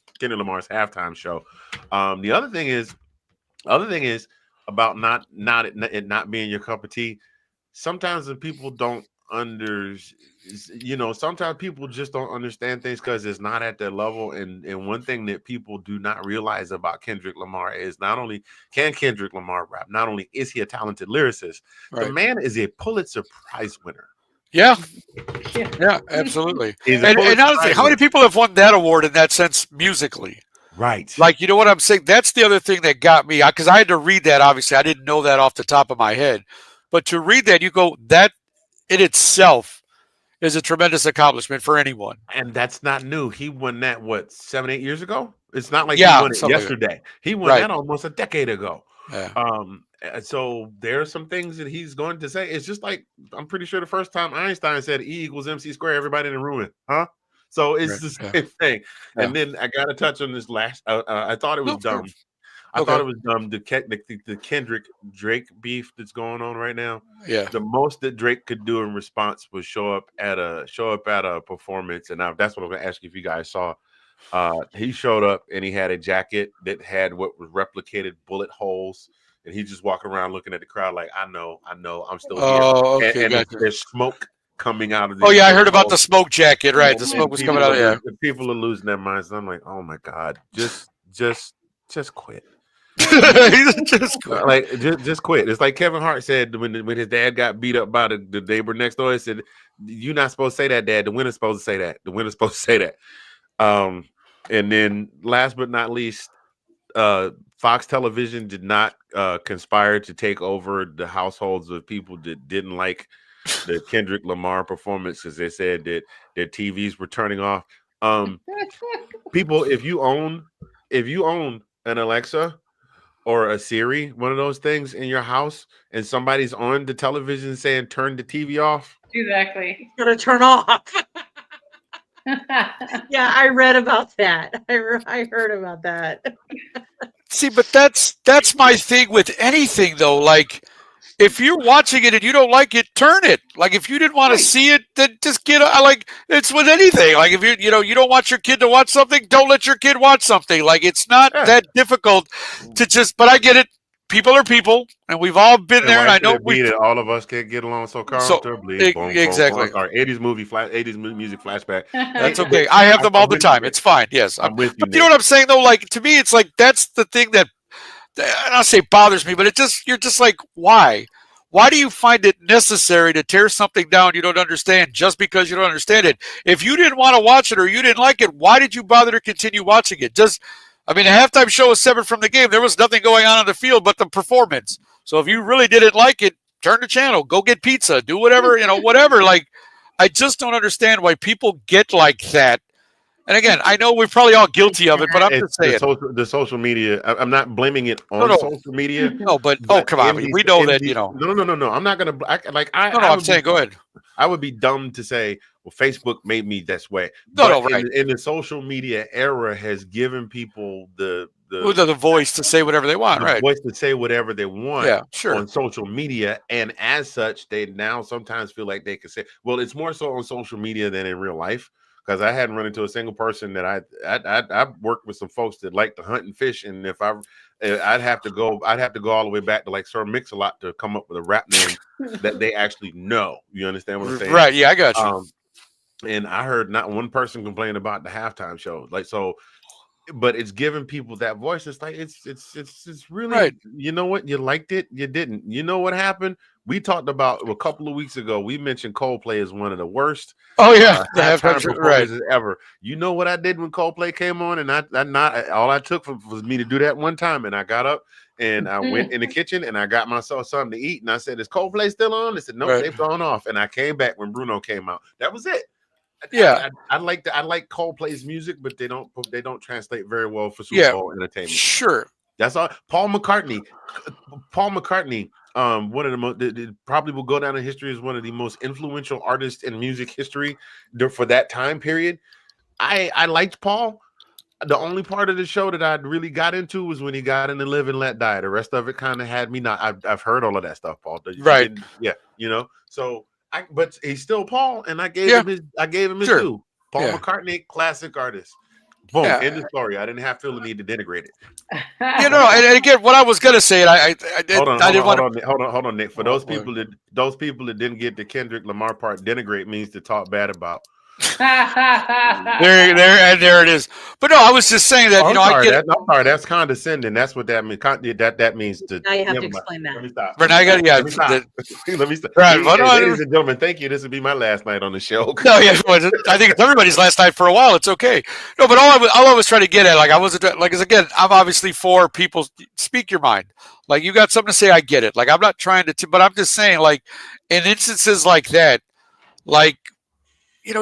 show. The other thing is about it not being your cup of tea. Sometimes the people don't sometimes people just don't understand things because it's not at their level. And one thing that people do not realize about Kendrick Lamar is not only can Kendrick Lamar rap, not only is he a talented lyricist, the man is a Pulitzer Prize winner. Yeah, absolutely. And honestly, how many people have won that award in that sense musically? Right. Like, you know what I'm saying? That's the other thing that got me, because I had to read that. Obviously, I didn't know that off the top of my head. But to read that, you go, that in itself is a tremendous accomplishment for anyone. And that's not new. He won that, 7-8 years ago? It's not like he won it yesterday. He won that almost a decade ago. Yeah. So there are some things that he's going to say. It's just like, I'm pretty sure the first time Einstein said E = MC squared, everybody in the room went, huh? So it's the same thing. Yeah. And then I got to touch on this last. I thought it was dumb. I thought it was dumb. The Kendrick Drake beef that's going on right now. Yeah. The most that Drake could do in response was show up at a performance, and that's what I'm going to ask you if you guys saw. He showed up and he had a jacket that had what was replicated bullet holes, and he just walking around looking at the crowd like, I know, I'm still here. Okay, and there's smoke coming out of. I heard about the smoke jacket. Right, the smoke was coming out. Yeah, people are losing their minds. I'm like, oh my god, just quit. just quit. Like just quit. It's like Kevin Hart said when his dad got beat up by the neighbor next door. He said, "You're not supposed to say that, Dad. The winner's supposed to say that. The winner's supposed to say that." And then last but not least, Fox Television did not conspire to take over the households of people that didn't like the Kendrick Lamar performance because they said that their TVs were turning off. People, if you own an Alexa or a Siri, one of those things in your house, and somebody's on the television saying turn the TV off, exactly, it's gonna turn off. Yeah, I read about that. I heard about that. See, but that's my thing with anything though. Like, if you're watching it and you don't like it, turn it. Like, if you didn't want to see it, then just get like it's with anything. Like, if you don't want your kid to watch something, don't let your kid watch something. Like, it's not that difficult to just. But I get it. People are people, and we've all been there. And I know all of us can't get along so comfortably. Exactly. Our 80s music flashback. That's okay. I have them all the time. It's fine. Yes, I'm with you. But you know what I'm saying though? Like, to me, it's like that's the thing that. I don't say bothers me, but you're just like, why? Why do you find it necessary to tear something down you don't understand just because you don't understand it? If you didn't want to watch it or you didn't like it, why did you bother to continue watching it? The halftime show was separate from the game. There was nothing going on the field but the performance. So if you really didn't like it, turn the channel, go get pizza, do whatever, whatever. Like, I just don't understand why people get like that. And again, I know we're probably all guilty of it, but I'm just saying. The social media, I'm not blaming it on social media. No, but come on. We know that, No. I'm not going to, I'm saying, go ahead. I would be dumb to say, well, Facebook made me this way. Right. In the social media era has given people the voice to say whatever they want, right? Voice to say whatever they want on social media. And as such, they now sometimes feel like they can say, well, it's more so on social media than in real life. Because I hadn't run into a single person that I worked with some folks that like to hunt and fish, and if I'd have to go all the way back to like Sir Mix-a-Lot to come up with a rap name that they actually know. You understand what I'm saying? Right? Yeah, I got you. And I heard not one person complain about the halftime show, like so. But it's giving people that voice. It's like it's really right. You know what? You liked it, you didn't. You know what happened? We talked about a couple of weeks ago. We mentioned Coldplay as one of the worst. Oh yeah, halftime performances ever. You know what I did when Coldplay came on, and all I took was me to do that one time, and I got up and I went in the kitchen and I got myself something to eat, and I said, "Is Coldplay still on?" They said, "No, they've gone off." And I came back when Bruno came out. That was it. Yeah, I like Coldplay's music, but they don't translate very well for Super Bowl entertainment. Sure, that's all. Paul McCartney, one of the most probably will go down in history as one of the most influential artists in music history for that time period. I liked Paul, The only part of the show that I really got into was when he got in the Live and Let Die. The rest of it kind of had me not. I've heard all of that stuff, Paul. Right? Yeah, So but he's still Paul, and I gave him his due. Paul McCartney, classic artist. Boom. End of story. I didn't have feel the need to denigrate it. And again, what I was gonna say, I hold on, Nick. For those people that didn't get the Kendrick Lamar part, denigrate means to talk bad about. there it is. But no, I was just saying that I'm sorry, that's condescending. That's what that means. That means to. Now you have to explain that. Let me stop. But now you got Let me stop. Let me stop. Right, ladies and gentlemen, thank you. This will be my last night on the show. No, I think it's everybody's last night for a while. It's okay. No, but all I was trying to get at, like I wasn't like, is again, I'm obviously for people speak your mind. Like you got something to say, I get it. Like I'm not trying to, but I'm just saying, like in instances like that, like.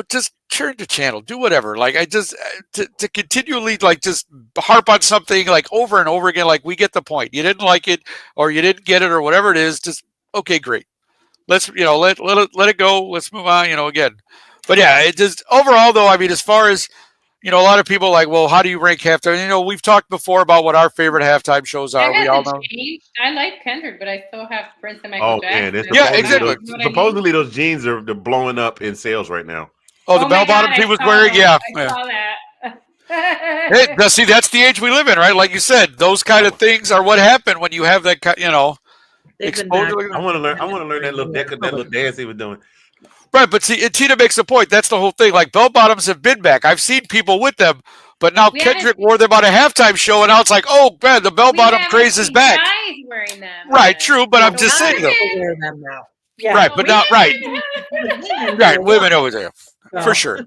Just turn the channel, do whatever. Like I just to continually like just harp on something like over and over again. Like we get the point. You didn't like it, or you didn't get it, or whatever it is. Just okay, great. Let's let it go. Let's move on. Again. But yeah, it just overall though. I mean, as far as a lot of people like, well, how do you rank halftime? We've talked before about what our favorite halftime shows are. We all know. I like Kendrick, but I still have Prince and Michael Jackson. Exactly. Supposedly those jeans are blowing up in sales right now. Oh, the bell bottoms he was wearing, I saw that. Hey, see, that's the age we live in, right? Like you said, those kind of things are what happen when you have that, exposure. I want to learn that little dance he was doing. Right, but see, Tina makes a point. That's the whole thing. Like bell bottoms have been back. I've seen people with them, but now Kendrick wore them on a halftime show, and now it's like, oh man, the bell bottom craze is back. Guys wearing them. Right, true, but I'm just saying though. Wear them now. Yeah. Right, but not right. Right, women over there. For sure.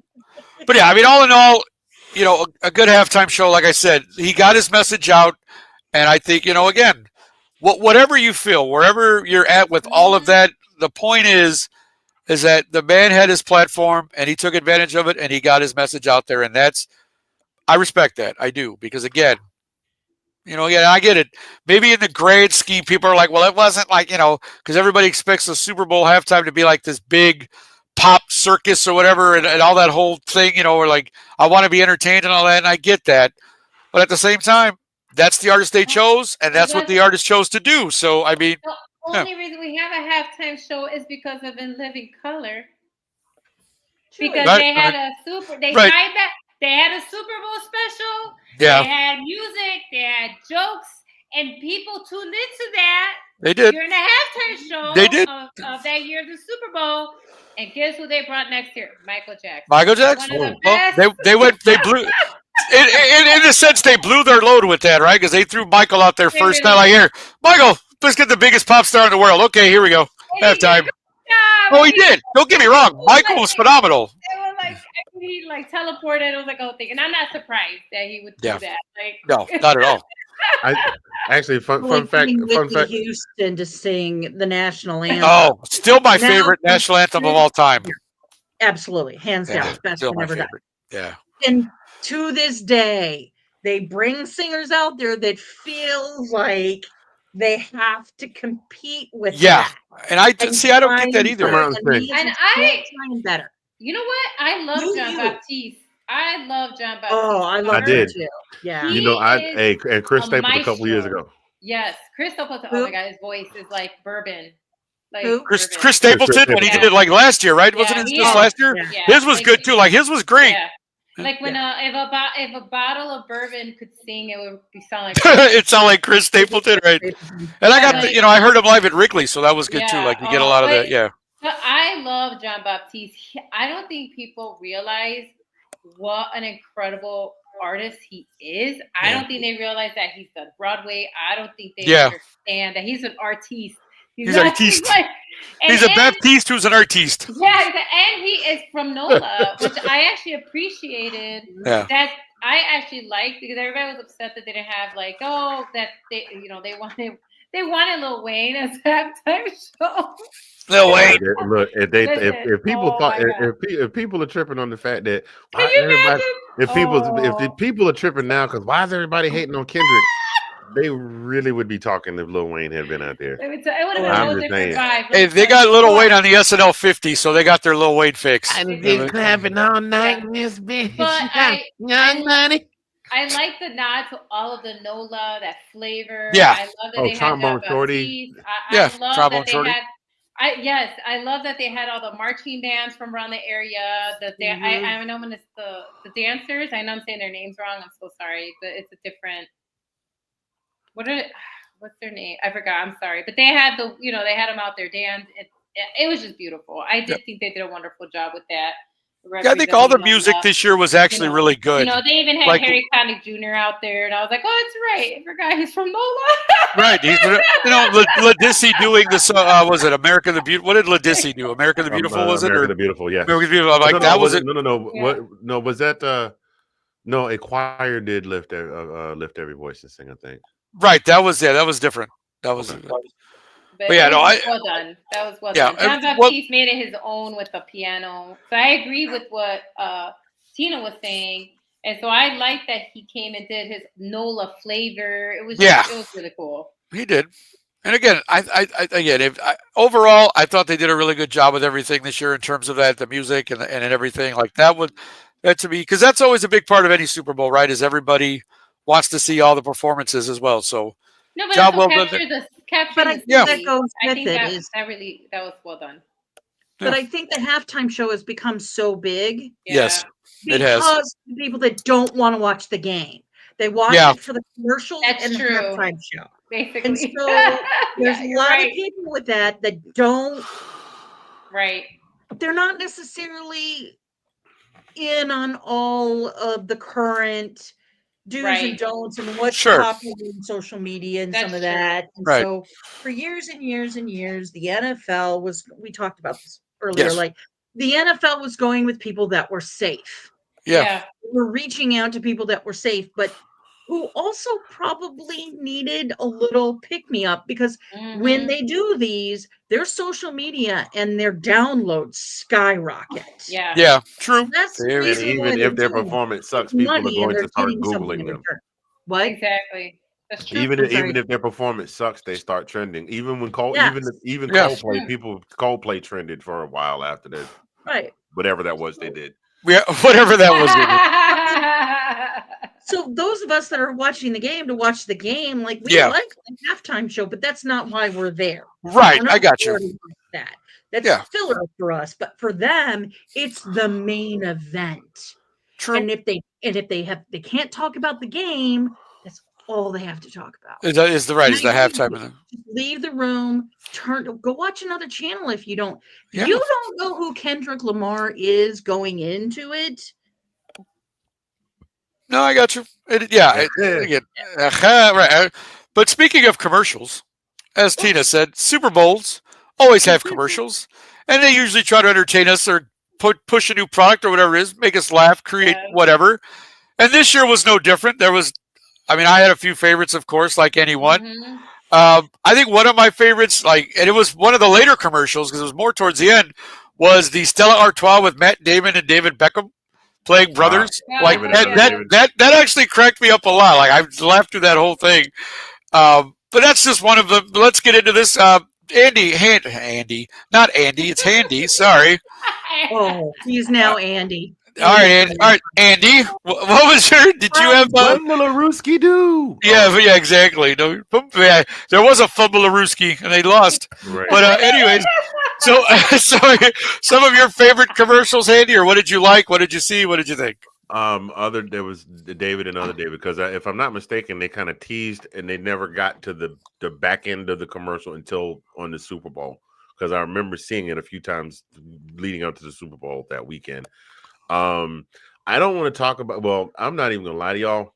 But yeah, I mean, all in all, a good halftime show, like I said, he got his message out. And I think, again, whatever you feel, wherever you're at with all of that, the point is that the man had his platform and he took advantage of it and he got his message out there. And I respect that. I do. Because again, I get it. Maybe in the grand scheme, people are like, well, it wasn't like, because everybody expects the Super Bowl halftime to be like this big pop circus or whatever and all that whole thing, or like I want to be entertained and all that, and I get that. But at the same time, that's the artist they chose, and that's what the artist chose to do. So I mean, the only reason we have a halftime show is because of In Living Color. Because they had a Super Bowl special. Yeah. They had music, they had jokes, and people tuned into that. They did. During the halftime show they did. Of that year, the Super Bowl. And guess who they brought next year? Michael Jackson. Michael Jackson. They blew. In a sense, they blew their load with that, right? Because they threw Michael out there first. Now, like, here, Michael, let's get the biggest pop star in the world. Okay, here we go. Halftime. Oh, he did. Don't get me wrong. Michael was phenomenal. It was like he teleported. It was like a whole thing, and I'm not surprised that he would do that. Like, no, not at all. Actually, fun fact. Houston to sing the national anthem. Oh, still my favorite national anthem of all time. Absolutely, hands down, best one ever done. Yeah. And to this day, they bring singers out there that feel like they have to compete with. Yeah, and I don't get that either. And better. You know what? I love John Baptiste. I love John Baptiste. Oh, I love him too. Yeah. And Chris Staples a couple years ago. Yes, Chris Staples. Oh my God, his voice is like bourbon. Like Chris Stapleton when he did it like last year, right? Wasn't it just last year? Yeah. His was good too. Like his was great. Yeah. Like when if a bottle of bourbon could sing, it would sound like it sounded like Chris Stapleton, right? And I got I heard him live at Wrigley, so that was good too. Like you get a lot of that, yeah. But I love John Baptiste. I don't think people realize what an incredible artist he is. I don't think they realize that he's done Broadway. I don't think they understand that he's an artiste. He's an artiste. He's a Baptiste who's an artiste. Yeah, and he is from NOLA, which I actually appreciated. Yeah. That I actually liked because everybody was upset that they didn't have that they wanted Lil Wayne as a halftime show. Lil Wayne. Look, if people are tripping on the fact that if people are tripping now because why is everybody hating on Kendrick? They really would be talking if Lil Wayne had been out there. It would have been a whole different vibe. Hey, they got Lil Wayne on the SNL 50, so they got their Lil Wayne fix. I've been clapping all night, Miss Bitch. But Young Money. I like the nod to all of the NOLA, that flavor. Yeah. I love that they Trombone had Shorty. I love Trombone that they Shorty. had. I love that they had all the marching bands from around the area. I know when it's the dancers. I know I'm saying their names wrong. I'm so sorry, but it's a different. What's their name? I forgot. I'm sorry, but they had they had them out there dance. It was just beautiful. I did think they did a wonderful job with that. Yeah, I think all the music this year was actually really good. They even had Harry Connick Jr. out there, and I was like, "Oh, that's right. I forgot he's from NOLA." Right. Ladisi doing this. Was it America the Beautiful? What did Ladisi do? America the Beautiful, was it? America the Beautiful, yeah. America the Beautiful. I'm like, that was it. No. Yeah. No, was that? No, a choir did lift every voice and sing, I think. Right. That was different. That was. Okay. But yeah, well done. That was well done. John Baptiste made it his own with the piano. So I agree with what Tina was saying, and so I like that he came and did his NOLA flavor. It was really cool. He did, and again, overall, I thought they did a really good job with everything this year in terms of the music and everything like that. That to me, because that's always a big part of any Super Bowl, right? Is everybody wants to see all the performances as well. So. No, but job well done. But I think that goes with it. That was well done. But I think the halftime show has become so big. Yes, it has. Because people that don't want to watch the game, they watch it for the commercial and the halftime show. Basically, and so there's a lot of people with that don't. Right. They're not necessarily in on all of the current do's and don'ts and what's popular in social media and some of that. And so for years and years and years, the NFL we talked about this earlier, like the NFL was going with people that were safe. Yeah. We're reaching out to people that were safe, but who also probably needed a little pick-me-up because when they do these, their social media and their downloads skyrocket. Yeah. Yeah, true. So that's even if their performance sucks, people are going to start Googling them. What? Exactly. That's true. Even if their performance sucks, they start trending. Even when Coldplay trended for a while after that. Right. Whatever that was, they did. Yeah, whatever that was. So those of us that are watching the game to watch the game, like we like the halftime show, but that's not why we're there. Right, I got you. That's filler for us, but for them, it's the main event. True. And if they can't talk about the game, that's all they have to talk about. Is the halftime of leave the room, go watch another channel if you don't. Yeah. You don't know who Kendrick Lamar is going into it. No, I got you. Right. But speaking of commercials, as Tina said, Super Bowls always have commercials, and they usually try to entertain us or push a new product or whatever it is, make us laugh, create whatever. And this year was no different. I had a few favorites, of course, like anyone. Mm-hmm. I think one of my favorites, and it was one of the later commercials because it was more towards the end, was the Stella Artois with Matt Damon and David Beckham playing brothers. That actually cracked me up a lot. I laughed through that whole thing. But that's just one of them. Let's get into this. Andy, not Andy. It's Handy. Sorry. Oh, he's now Andy. All right, Andy. What was your? Did you have Fumblerooski do? Yeah, exactly. No, there was a Fumblerooski, and they lost. Right. But anyways, so some of your favorite commercials, Andy, or what did you like? What did you see? What did you think? There was David and other David, because if I'm not mistaken, they kind of teased and they never got to the back end of the commercial until on the Super Bowl, because I remember seeing it a few times leading up to the Super Bowl that weekend. I don't want to talk about. Well, I'm not even gonna lie to y'all.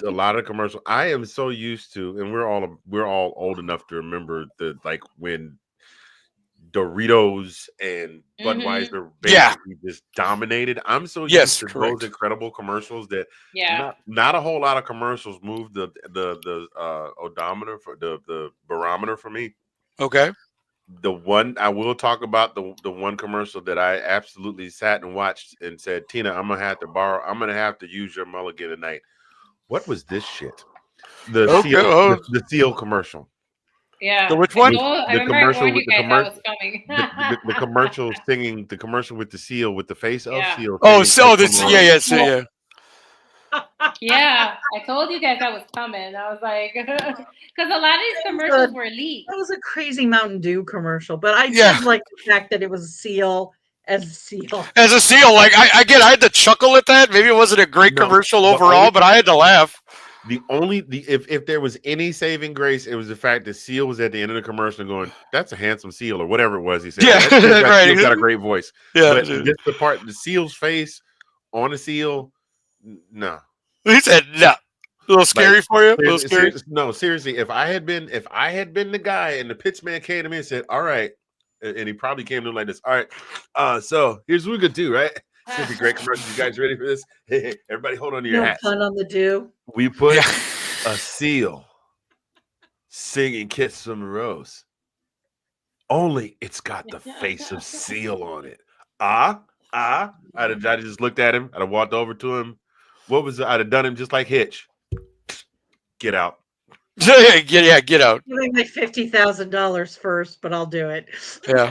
A lot of commercials. I am so used to, and we're all old enough to remember when Doritos and Budweiser basically just dominated. I'm so used to those incredible commercials that not a whole lot of commercials moved the odometer for the barometer for me. Okay. The one I will talk about, the one commercial that I absolutely sat and watched and said, Tina, I'm gonna have to use your mulligan tonight. What was this shit? The Seal commercial. Yeah. So which one? The commercial with the commercial singing, the commercial with the seal with the face of seal. Oh, so this yeah. Yeah, I told you guys that was coming. I was like, because a lot of these commercials were leaked. That was a crazy Mountain Dew commercial, but I did like the fact that it was a seal. As a seal, like I had to chuckle at that. Maybe it wasn't a great commercial overall, but I had to laugh. If there was any saving grace, it was the fact that Seal was at the end of the commercial going, "That's a handsome seal," or whatever it was. He said, right. Seal's got a great voice. Yeah, but just the Seal's face on the seal, no. He said, "No." A little scary for you. A little scary. No, seriously. If I had been the guy, and the pitch man came to me and said, "All right," and he probably came to him like this, "All right, so here's what we're gonna do, right? It's gonna be great commercial. You guys ready for this? Hey, everybody, hold on to your hats. Fun on the Dew. We put a seal singing 'Kiss from a Rose.' Only it's got the face of Seal on it. I'd have just looked at him. I'd have walked over to him. I'd have done him just like Hitch. Get out. Get out. Give me my $50,000 first, but I'll do it. Yeah.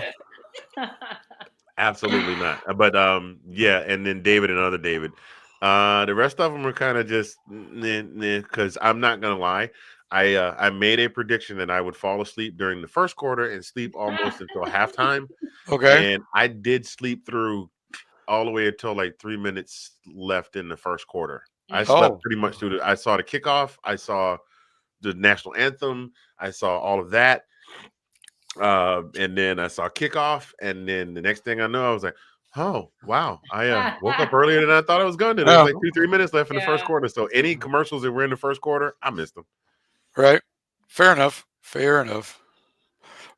Absolutely not. But and then David and other David. The rest of them are kind of just because I'm not gonna lie. I made a prediction that I would fall asleep during the first quarter and sleep almost until halftime. Okay. And I did sleep through all the way until like 3 minutes left in the first quarter. I slept pretty much through I saw the kickoff, I saw the national anthem, I saw all of that. And then I saw kickoff, and then the next thing I know, I was like, "Oh wow!" I woke up earlier than I thought I was going to. There was like 2-3 minutes left in the first quarter, so any commercials that were in the first quarter, I missed them. Right, fair enough.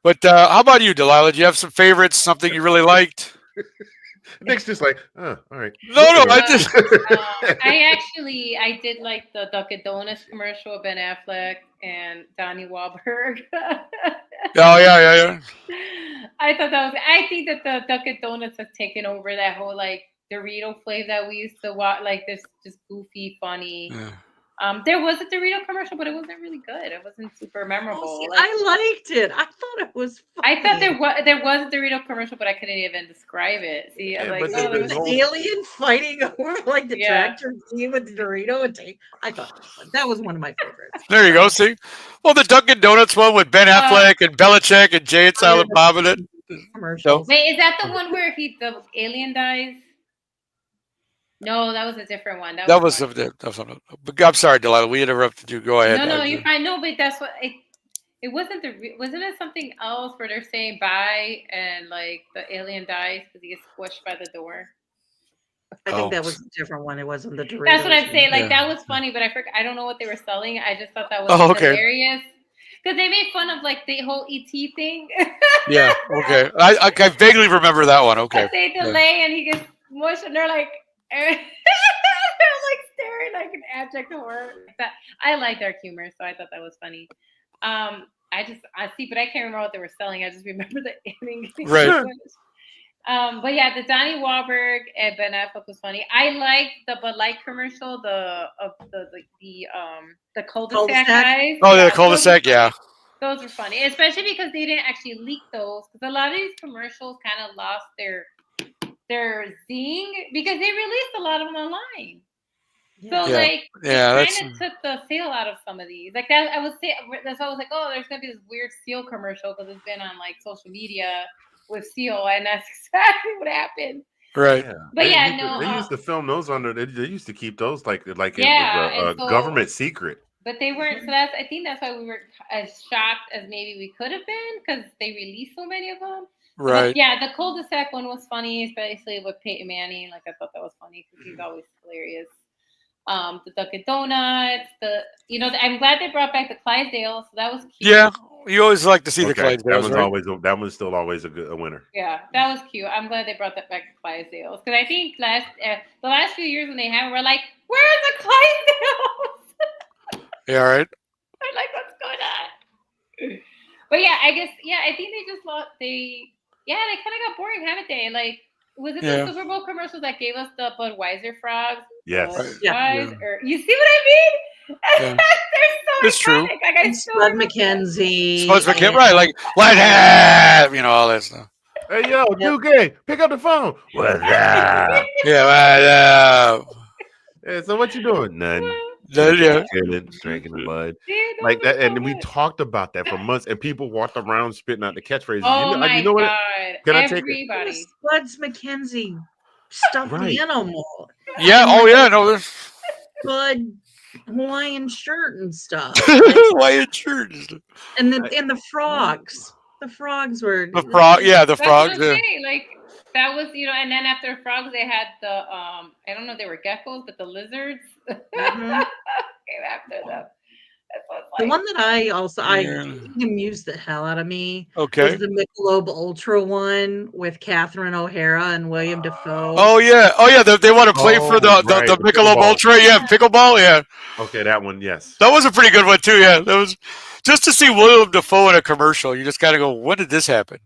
But how about you, Delilah? Do you have some favorites? Something you really liked? Nick's just like, "Oh, all right." No, I just. I did like the Dunkin' Donuts commercial with Ben Affleck and Donnie Wahlberg. Yeah. I thought that was. I think that the Dunkin' Donuts has taken over that whole like Dorito flavor that we used to watch, like this just goofy, funny. Yeah. There was a Dorito commercial, but it wasn't really good. It wasn't super memorable. I liked it. I thought it was funny. I thought there was a Dorito commercial, but I couldn't even describe it. See, I was like, the alien fighting over like the tractor team with the Dorito and tape. I thought that was one of my favorites. There you go. See, well, the Dunkin' Donuts one with Ben Affleck and Belichick and Jay and Silent Bob in it. Commercial. Wait, is that the one where the alien dies? No, that was a different one. That was I'm sorry, Delilah. We interrupted you. Go ahead. No, you're fine. No, but that's what it wasn't. Wasn't it something else where they're saying bye and like the alien dies because he gets squished by the door? I think that was a different one. It wasn't the Doritos. That's what I'm saying. Like that was funny, but I don't know what they were selling. I just thought that was hilarious because they made fun of like the whole ET thing. Yeah. Okay. I vaguely remember that one. Okay. They delay and he gets mushed, and they're like. They're like staring like an abject horror. I like dark humor, so I thought that was funny. I see, but I can't remember what they were selling. I just remember the ending. Right. But yeah, the Donnie Wahlberg and Ben Affleck was funny. I liked the Bud Light commercial, the cul-de-sac guys. Oh, the cul-de-sac, yeah. Those were funny, especially because they didn't actually leak those. Because a lot of these commercials kind of lost their zing because they released a lot of them online. So they kind of took the seal out of some of these. Like that, I would say that's why I was like, oh, there's gonna be this weird seal commercial because it's been on like social media with seal, and that's exactly what happened. Right. Yeah. But they used to film those under. They used to keep those like it was a government secret. But they weren't. So I think that's why we were as shocked as maybe we could have been because they released so many of them. Right. But yeah, the cul-de-sac one was funny, especially with Peyton Manning. Like I thought that was funny because he's always hilarious. The Dunkin' Donuts, I'm glad they brought back the Clydesdale, so that was cute. Yeah, you always like to see the Clydesdale. That was still always a winner. Yeah, that was cute. I'm glad they brought that back to Clydesdales because I think the last few years when they have, we're like, where's the Clydesdales? Yeah, right. We're like, what's going on? But yeah, I guess I think they just lost. They kind of got boring, haven't they? Like, was it the Super Bowl commercials that gave us the Budweiser frogs? Yes. You see what I mean? Yeah. They're so true. Like, Spud McKenzie. Right? Like, what have all that stuff. Hey, yo, 2K, pick up the phone. What's up? Yeah, Yeah, so what you doing? None. Yeah. Chilling, drinking the bud. Dude, Like that. so And we good. talked about that for months, and people walked around spitting out the catchphrases. Oh You my know what? god. Can I take it? Everybody. Spuds McKenzie stuffed Right. animal. Yeah. And, Oh like, yeah. No. Bud Hawaiian shirt and stuff. Like, Why insurance? and the frogs. The frogs were The frog. Yeah, the That's what frogs. I'm Yeah. saying. Like that was, and then after frogs they had the I don't know if they were geckos, but the lizards Mhm. came after them. That's what's The like, one that I Yeah. amused the hell out of me Okay. was the Michelob Ultra one with Catherine O'Hara and William Dafoe. Oh yeah. Oh yeah. They want to play for Oh, right, the the Michelob pickleball. Ultra. Yeah, pickleball. Yeah. Okay, that one, yes. That was a pretty good one too. Yeah. That was just to see William Dafoe in a commercial. You just gotta go. When did this happen?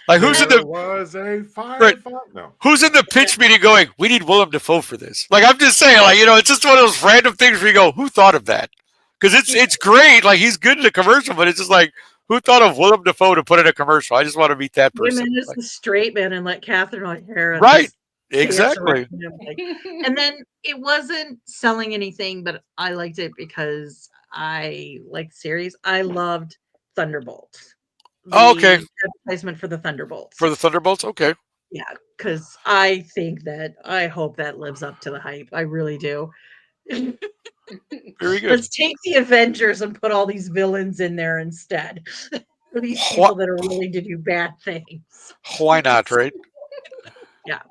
Like who's in There the was a fire. right? No. Who's in the pitch meeting going? We need Willem Dafoe for this. Like I'm just saying, like it's just one of those random things where you go, who thought of that? Because it's great. Like he's good in a commercial, but it's just like who thought of Willem Dafoe to put in a commercial? I just want to meet that person. Women is Like, the straight man and let Catherine O'Hara right? just dance Exactly. around him, like- and then it wasn't selling anything, but I liked it because I like the series. I loved Thunderbolt. Oh, okay. The advertisement for the Thunderbolts. For the Thunderbolts, okay. Yeah, because I hope that lives up to the hype. I really do. Very good. Let's take the Avengers and put all these villains in there instead. For these people that are willing to do bad things. Why not, right? Yeah.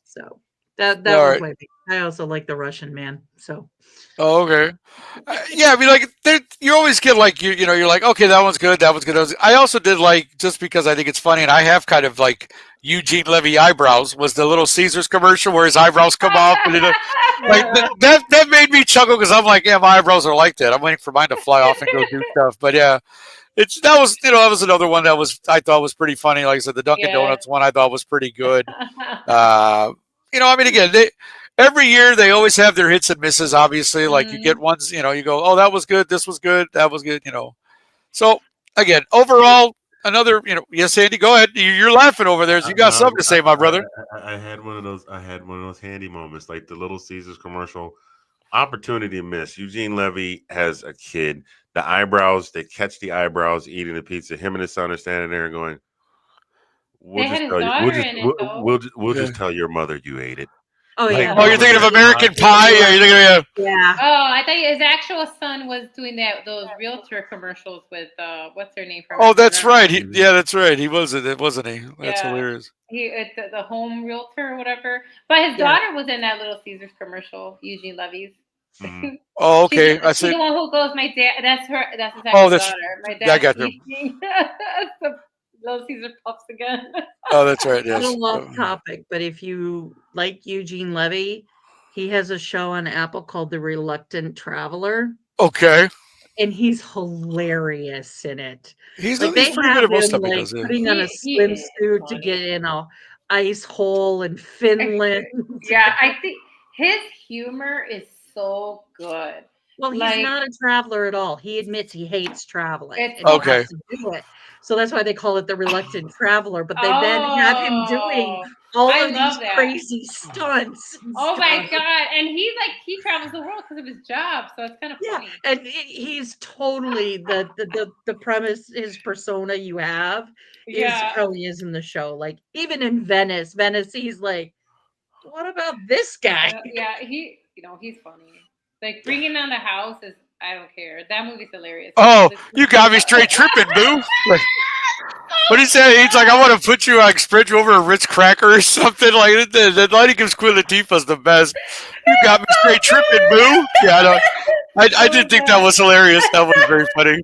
So that All was right. my thing. I also like the Russian man. So Oh, okay. Yeah, I mean, like, you always get like you're like, okay, that one's good, that one's good. I also did like just because I think it's funny, and I have kind of like Eugene Levy eyebrows. Was the Little Caesars commercial where his eyebrows come off, and like that made me chuckle because I'm like, yeah, my eyebrows are like that. I'm waiting for mine to fly off and go do stuff. But yeah, that was another one that I thought was pretty funny. Like I said, the Dunkin' Donuts one I thought was pretty good. I mean, again, every year they always have their hits and misses. Obviously, like you get ones, you go, oh, that was good, this was good, that was good, So again, overall, another, yes, Andy, go ahead. You're laughing over there. So you got something to say, my brother. I had one of those. I had one of those handy moments, like the Little Caesars commercial. Opportunity miss. Eugene Levy has a kid. The eyebrows. They catch the eyebrows eating the pizza. Him and his son are standing there and going, "We'll just tell you. We'll just tell your mother you ate it." Oh yeah. Oh, you're thinking of American Pie? Yeah, you're thinking of yeah. Oh, I thought his actual son was doing those realtor commercials with what's her name from? Oh, that's right. That's right. He wasn't he? That's hilarious. He the home realtor or whatever. But his daughter was in that Little Caesars commercial, Eugene Levy's. Oh, okay. She's the one who goes, my dad. That's her. That's his daughter. My dad. I got you. The Little Caesar puffs again. Oh, that's right. Yes. A little off topic, but if you like Eugene Levy, he has a show on Apple called The Reluctant Traveler. Okay. And he's hilarious in it. He's like pretty good at most stuff he does. Putting on a swimsuit to get in a ice hole in Finland. Yeah, I think his humor is so good. Well, he's not a traveler at all. He admits he hates traveling. And okay. He has to do it. So that's why they call it the Reluctant Traveler. But they then have him doing all of these crazy stunts. Oh my god! And he travels the world because of his job, so it's kind of funny. And he's totally the premise, his persona you have is how he is in the show. Like even in Venice, he's like, what about this guy? He's funny. Like bringing down the house is. I don't care. That movie's hilarious. Oh, you got me straight tripping, boo. Like, what he say? He's like, I want to put you spread you over a Ritz cracker or something. Like the Lady Gives Queen Latifah's the best. You got me straight tripping, boo. Yeah, I did think that was hilarious. That was very funny.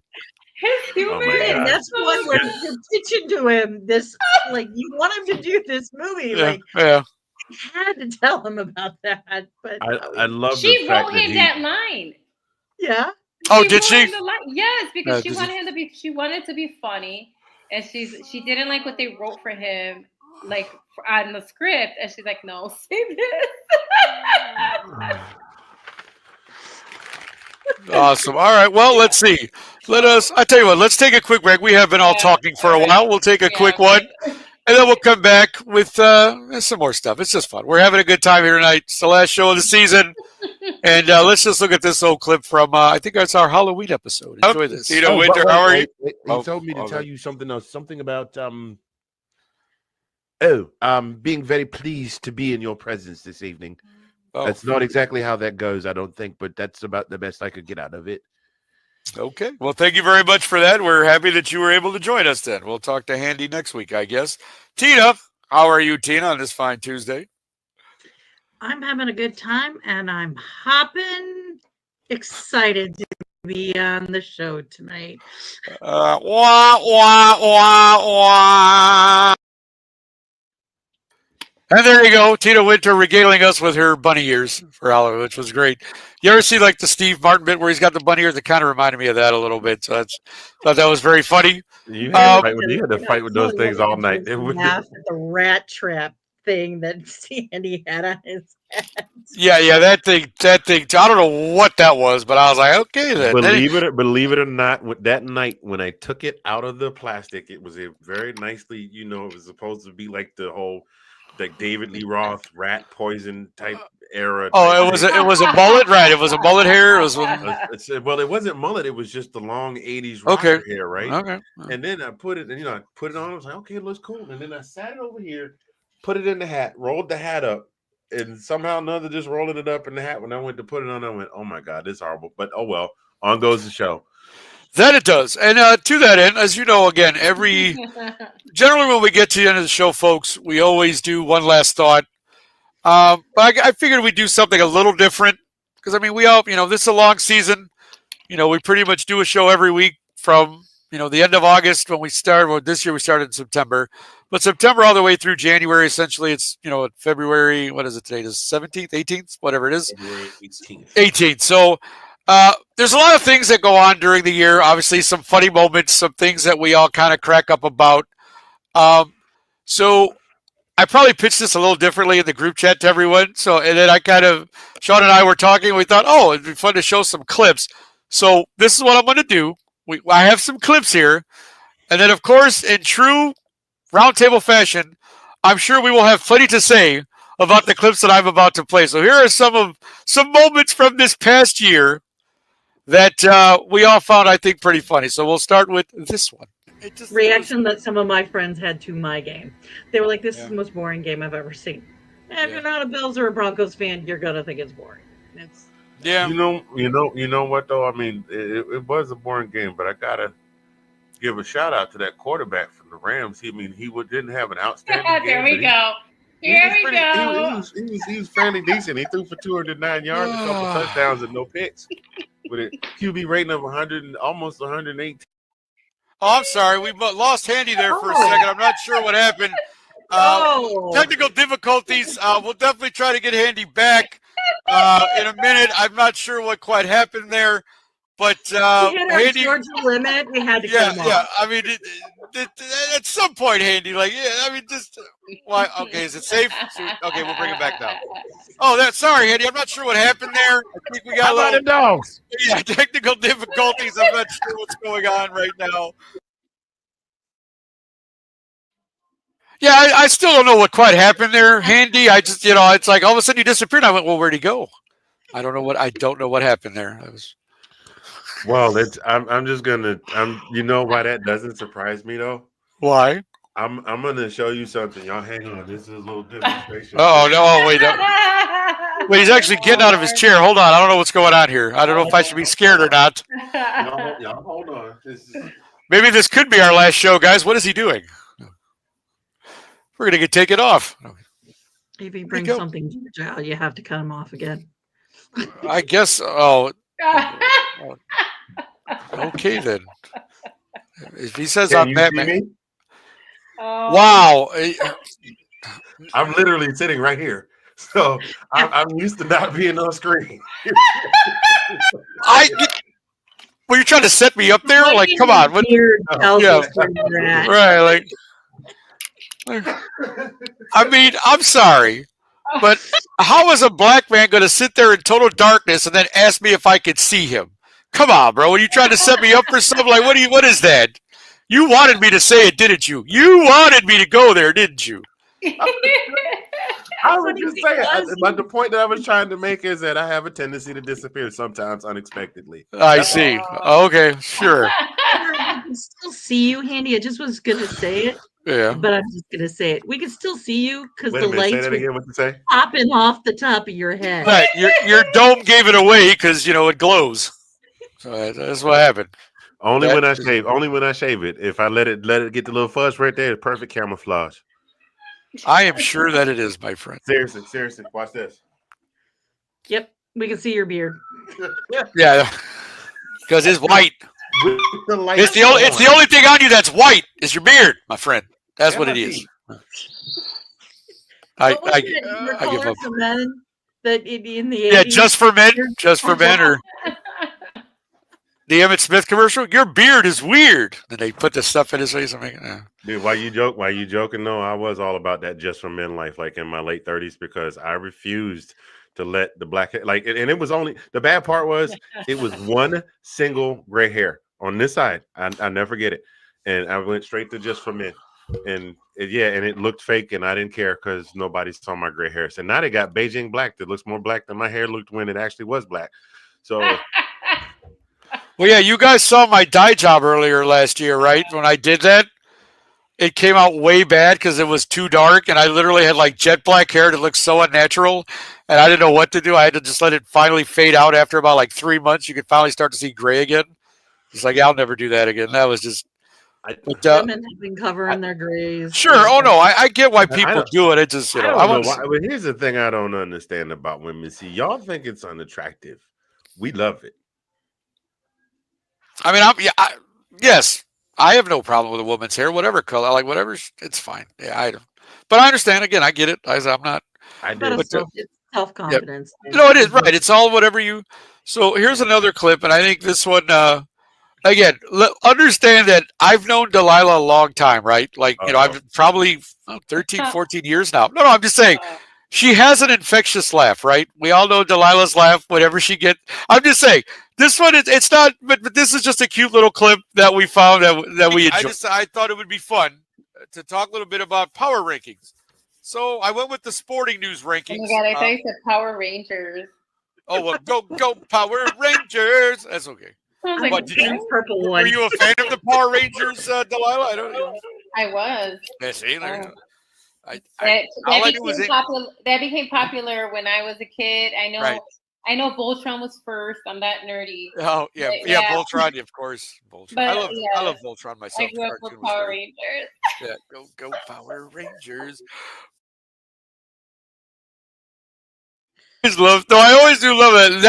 His humor, and that's what we're pitching to him. This, like, you want him to do this movie, I had to tell him about that. But I love. She wrote him that line. Yeah. Oh, did she? Yes, because she wanted him to be. She wanted to be funny, and she didn't like what they wrote for him, like on the script, and she's like, "No, say this." Awesome. All right. Well, let's see. I tell you what. Let's take a quick break. We have been all talking for a while. We'll take a quick one, And then we'll come back with some more stuff. It's just fun. We're having a good time here tonight. It's the last show of the season. And let's just look at this old clip from, I think that's our Halloween episode. Enjoy this. Tito Winter, how are you? He told me to tell you something else. Something about, being very pleased to be in your presence this evening. Oh. That's not exactly how that goes, I don't think, but that's about the best I could get out of it. Okay. Well, thank you very much for that. We're happy that you were able to join us then. We'll talk to Handy next week, I guess. Tina, how are you, Tina, on this fine Tuesday? I'm having a good time, and I'm hopping excited to be on the show tonight. Wah, wah, wah, wah. And there you go, Tina Winter regaling us with her bunny ears for Halloween, which was great. You ever see like the Steve Martin bit where he's got the bunny ears? It kind of reminded me of that a little bit. So thought that was very funny. You had to fight with those things all night. The rat trap thing that Sandy had on his head. Yeah, that thing. I don't know what that was, but I was like, okay then. Believe it or not, that night when I took it out of the plastic, it was a very nicely, it was supposed to be like the whole like David Lee Roth rat poison type era. Oh, it was a mullet, right? It was a mullet hair. It was well, it wasn't mullet. It was just the long '80s rocker hair, right? Okay. And then I put it, and I put it on. I was like, okay, it looks cool. And then I sat it over here, put it in the hat, rolled the hat up, and somehow or another just rolling it up in the hat. When I went to put it on, I went, oh my god, this is horrible. But oh well, on goes the show. That it does. And to that end, as you know, again, generally when we get to the end of the show, folks, we always do one last thought. But I figured we'd do something a little different because, I mean, we all, this is a long season. We pretty much do a show every week from, the end of August when we start. Well, this year we started in September. But September all the way through January, essentially, it's, February, what is it today? The 17th, 18th, whatever it is. February 18th. 18th. So, there's a lot of things that go on during the year. Obviously, some funny moments, some things that we all kind of crack up about. So I probably pitched this a little differently in the group chat to everyone. And then Sean and I were talking. And we thought, it'd be fun to show some clips. So this is what I'm going to do. I have some clips here. And then, of course, in true Roundtable fashion, I'm sure we will have plenty to say about the clips that I'm about to play. So here are some moments from this past year that we all found, I think, pretty funny. So we'll start with this one. Reaction that some of my friends had to my game. They were like, this is the most boring game I've ever seen. If you're not a Bills or a Broncos fan, you're going to think it's boring. You know what, though? I mean, it was a boring game, but I got to give a shout-out to that quarterback from the Rams. He didn't have an outstanding game. There we go. Here we go. He was fairly decent. He threw for 209 yards, a couple touchdowns, and no picks. With a QB rating of 100, almost 118. Oh, I'm sorry. We lost Handy there for a second. I'm not sure what happened. Technical difficulties. We'll definitely try to get Handy back in a minute. I'm not sure what quite happened there. But Handy, Georgia limit. We had to cut him off. Yeah. I mean, at some point, Handy, just why? Okay, is it safe? Okay, we'll bring it back now. Oh, sorry, Handy. I'm not sure what happened there. I think we got a lot of dogs. Yeah, technical difficulties. I'm not sure what's going on right now. Yeah, I still don't know what quite happened there, Handy. I just, it's like all of a sudden you disappeared. I went, well, where'd he go? I don't know what happened there. Well, I'm just gonna. You know why that doesn't surprise me though? Why? I'm gonna show you something. Y'all hang on. This is a little demonstration. Oh no! Wait, wait. He's actually getting out of his chair. Hold on. I don't know what's going on here. I don't know if I should be scared or not. Y'all hold on. Maybe this could be our last show, guys. What is he doing? We're gonna take it off. If he brings something out, you have to cut him off again. I guess. Oh. Okay then. If he says I'm Batman. Wow. I'm literally sitting right here. So I'm used to not being on screen. Were you trying to set me up there? Like, come on. Right. I mean, I'm sorry, but how is a black man going to sit there in total darkness and then ask me if I could see him? Come on, bro. Are you trying to set me up for something? Like, what is that? You wanted me to say it, didn't you? You wanted me to go there, didn't you? I was just saying, but the point that I was trying to make is that I have a tendency to disappear sometimes unexpectedly. I see. Okay, sure. We can still see you, Handy. I just was going to say it. Yeah. But I'm just going to say it. We can still see you because the Say lights that again. What you say? popping off the top of your head. Right. Your dome gave it away because, it glows. So that's what happened. Only when I shave. Only when I shave it. If I let it get the little fuzz right there, it's perfect camouflage. I am sure that it is, my friend. Seriously. Watch this. Yep. We can see your beard. Yeah. Because it's white. It's the only thing on you that's white is your beard, my friend. That's what it is. I give up. For men that in the 80s? Yeah, just for men, or the Emmett Smith commercial. Your beard is weird. Then they put the stuff in his face. I'm like, Dude, why you joking? No, I was all about that just for men life, like in my late 30s, because I refused to let the black hair, and it was only, the bad part was it was one single gray hair on this side. I never forget it. And I went straight to just for men. And it looked fake, and I didn't care because nobody saw my gray hair. So now they got Beijing black that looks more black than my hair looked when it actually was black. So, well, yeah, you guys saw my dye job earlier last year, right? When I did that, it came out way bad because it was too dark, and I literally had like jet black hair that looked so unnatural, and I didn't know what to do. I had to just let it finally fade out after about like 3 months. You could finally start to see gray again. It's like, I'll never do that again. That was just. Women have been covering their grays. Sure. Oh no, I get why people do it. It just, I don't know why, but here's the thing I don't understand about women. See, y'all think it's unattractive. We love it. I mean, yes, I have no problem with a woman's hair, whatever color, like whatever, it's fine. Yeah, I don't. But I understand. Again, I get it. I'm not. It's self-confidence. Yeah. No, it is right. It's all whatever you. So here's another clip, and I think this one. Again, understand that I've known Delilah a long time, right? Like, I've probably 13, 14 years now. No, I'm just saying she has an infectious laugh, right? We all know Delilah's laugh, whatever she gets. I'm just saying this one, it's not, but this is just a cute little clip that we found that we enjoyed. I thought it would be fun to talk a little bit about power rankings. So I went with the sporting news rankings. Oh my God, I thought you said Power Rangers. Oh, well, go Power Rangers. That's okay. Like, what, were you a fan of the Power Rangers, Delilah? I don't know. I was. Yeah, see, there that became popular when I was a kid. I know. Right. I know Voltron was first. I'm that nerdy. Oh yeah, Voltron, of course. Voltron. But, I love Voltron myself. I grew up with Power Rangers. Yeah, go Power Rangers. I always do love it.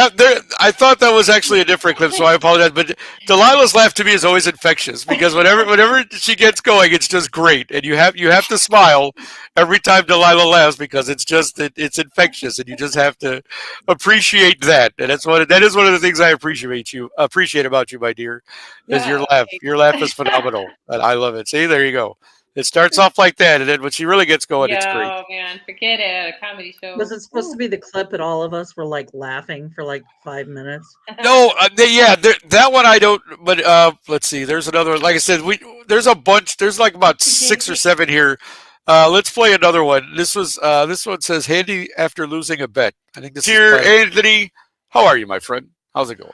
I thought that was actually a different clip, so I apologize. But Delilah's laugh to me is always infectious because whenever she gets going, it's just great, and you have to smile every time Delilah laughs because it's infectious, and you just have to appreciate that. And that is one of the things I appreciate about you, my dear, is your laugh. Your laugh is phenomenal, and I love it. See, there you go. It starts off like that, and then when she really gets going, it's great. Oh man, forget it! At a comedy show. Was it supposed to be the clip that all of us were like laughing for like 5 minutes? No, that one I don't. But let's see. There's another one. Like I said, there's a bunch. There's like about 6 or 7 here. Let's play another one. This one says Handy after losing a bet. I think this is Anthony. How are you, my friend? How's it going?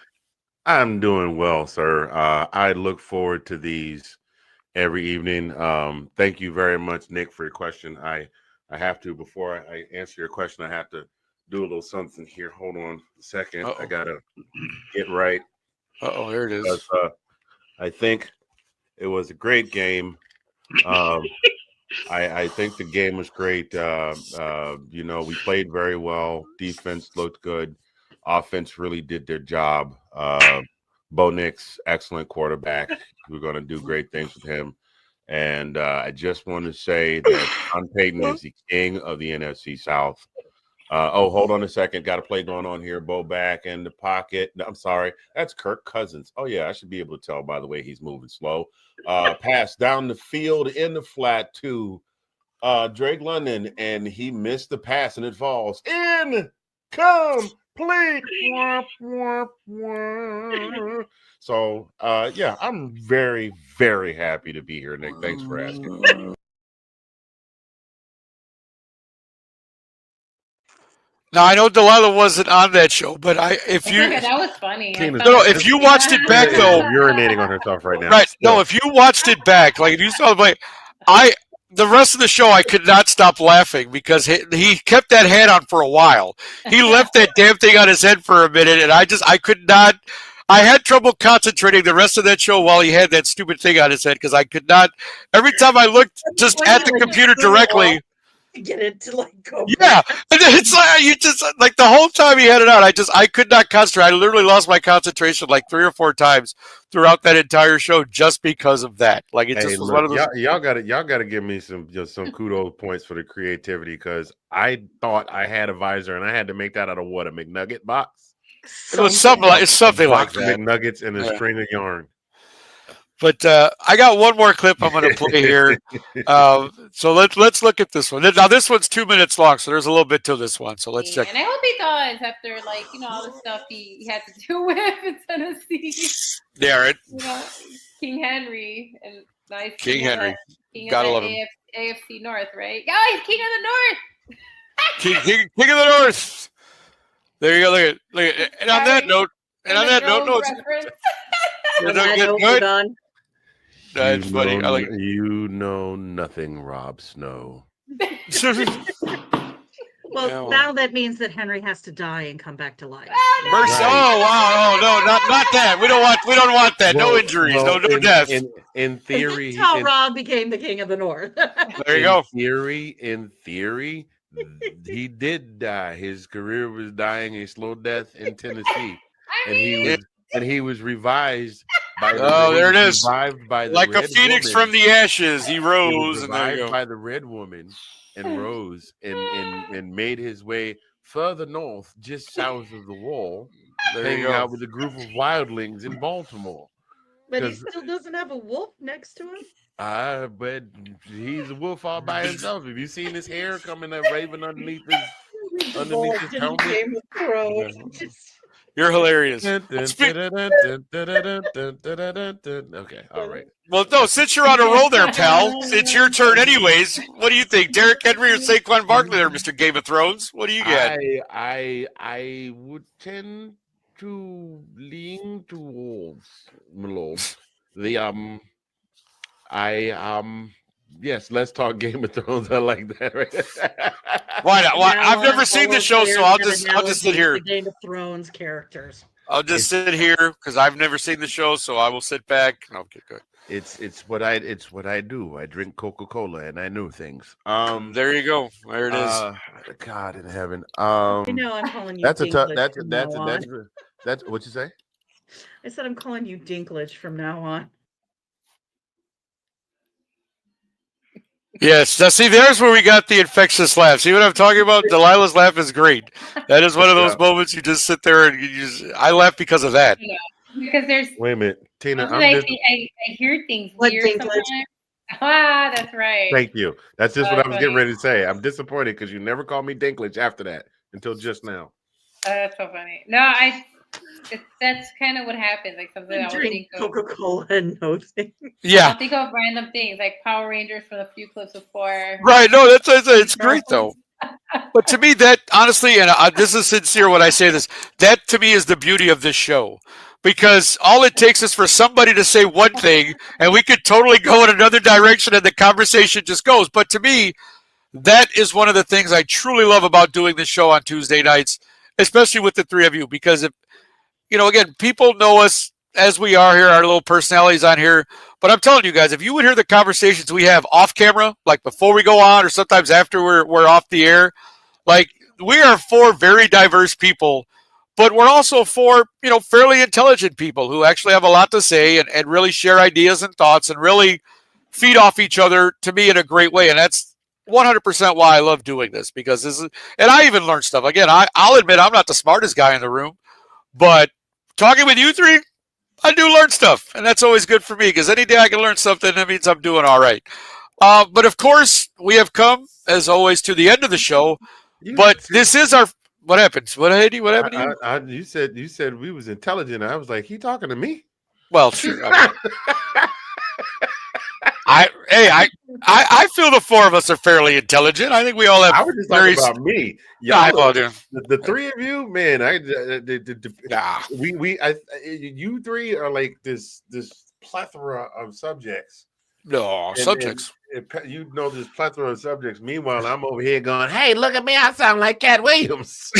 I'm doing well, sir. I look forward to these every evening. Thank you very much, Nick, for your question. I have to, before I answer your question, I have to do a little something here. Hold on a second. Uh-oh. I gotta get right. There it is. I think it was a great game. I think the game was great. We played very well. Defense looked good. Offense really did their job. Bo Nix, excellent quarterback. We're going to do great things with him. And I just want to say that Sean Payton is the king of the NFC South. Hold on a second. Got a play going on here. Bo back in the pocket. No, I'm sorry. That's Kirk Cousins. Oh, yeah, I should be able to tell by the way he's moving slow. Pass down the field in the flat to Drake London, and he missed the pass, and it falls. In come Plink. So, yeah, I'm very, very happy to be here, Nick. Thanks for asking. Now I know Delilah wasn't on that show, but if you that was funny. if you watched it back though, urinating on herself right now. Right? No, if you watched it back, like if you saw the play, the rest of the show I could not stop laughing because he kept that hat on for a while. He left that damn thing on his head for a minute, and I could not. I had trouble concentrating the rest of that show while he had that stupid thing on his head because I could not. Every time I looked just at the computer directly. Get it to like go. Yeah, and it's like you just like the whole time he had it on. I could not concentrate. I literally lost my concentration like 3 or 4 times throughout that entire show just because of that. Like it just was one of those. Y'all got to give me some kudos points for the creativity because I thought I had a visor and I had to make that out of what, a McNugget box. It was something like that. McNuggets and a string of yarn. But I got one more clip I'm going to play here. So let's look at this one. Now this one's 2 minutes long, so there's a little bit to this one. So let's check. And I hope he does after all the stuff he had to do with in Tennessee. Yeah, right. King Henry and nice. King Henry. Gotta love him. AFC North, right? Yeah, he's King of the North. King of the North. There you go. Look at. And on that note, good. That's funny. I like it. You know nothing, Rob Snow. Well, now that means that Henry has to die and come back to life. Oh, no. Oh wow! Oh no, not that. We don't want that. No injuries. No deaths. In theory, that's how Rob became the king of the North. There you go. In theory, he did die. His career was dying a slow death in Tennessee, and he was revised. There it is. By the like a phoenix from the ashes, he rose and there you go. By the red woman, and rose and made his way further north, just south of the wall, hanging out with a group of wildlings in Baltimore. But he still doesn't have a wolf next to him. But he's a wolf all by himself. Have you seen his hair coming up raven underneath his helmet? You're hilarious. Okay, all right. Well, no, since you're on a roll there, pal, it's your turn anyways. What do you think? Derrick Henry or Saquon Barkley there, Mr. Game of Thrones? What do you get? I would tend to lean towards my lord. Yes, let's talk Game of Thrones. I like that. Right? Why not? Why? I've never seen the show, so I'll just sit here. Game of Thrones characters. I'll just sit here because I've never seen the show, so I will sit back. Okay, good. It's what I do. I drink Coca-Cola and I know things. There you go. There it is. God in heaven. I'm calling you. That's a tough. That's what you say. I said I'm calling you Dinklage from now on. Yes. Now, see, there's where we got the infectious laugh. See what I'm talking about? Delilah's laugh is great. That is one of those moments you just sit there and I laugh because of that. Yeah, because there's. Wait a minute, Tina. I hear things weird sometimes. Ah, that's right. Thank you. That's just what I was getting ready to say. I'm disappointed because you never called me Dinklage after that until just now. That's so funny. No, that's kind of what happens. Like something I would think of Coca-Cola and no thing. Yeah. I'll think of random things like Power Rangers from a few clips before. Right. No, it's great though. But to me, that honestly, and this is sincere when I say this, that to me is the beauty of this show. Because all it takes is for somebody to say one thing, and we could totally go in another direction, and the conversation just goes. But to me, that is one of the things I truly love about doing this show on Tuesday nights, especially with the three of you. Because if again, people know us as we are here, our little personalities on here. But I'm telling you guys, if you would hear the conversations we have off camera, like before we go on, or sometimes after we're off the air, like we are four very diverse people. But we're also four, fairly intelligent people who actually have a lot to say and really share ideas and thoughts and really feed off each other to me in a great way. And that's 100% why I love doing this, because this is, and I even learn stuff. Again, I'll admit I'm not the smartest guy in the room, but talking with you three, I do learn stuff. And that's always good for me because any day I can learn something, that means I'm doing all right. But of course, we have come, as always, to the end of the show. But this is our What happened? What happened to you? You said we was intelligent. I was like, he talking to me? Well, sure. I feel the four of us are fairly intelligent. I think we all have. I was just talking about me. The three of you, man. You three are like this plethora of subjects. No, subjects. You know this plethora of subjects. Meanwhile, I'm over here going, "Hey, look at me! I sound like Cat Williams."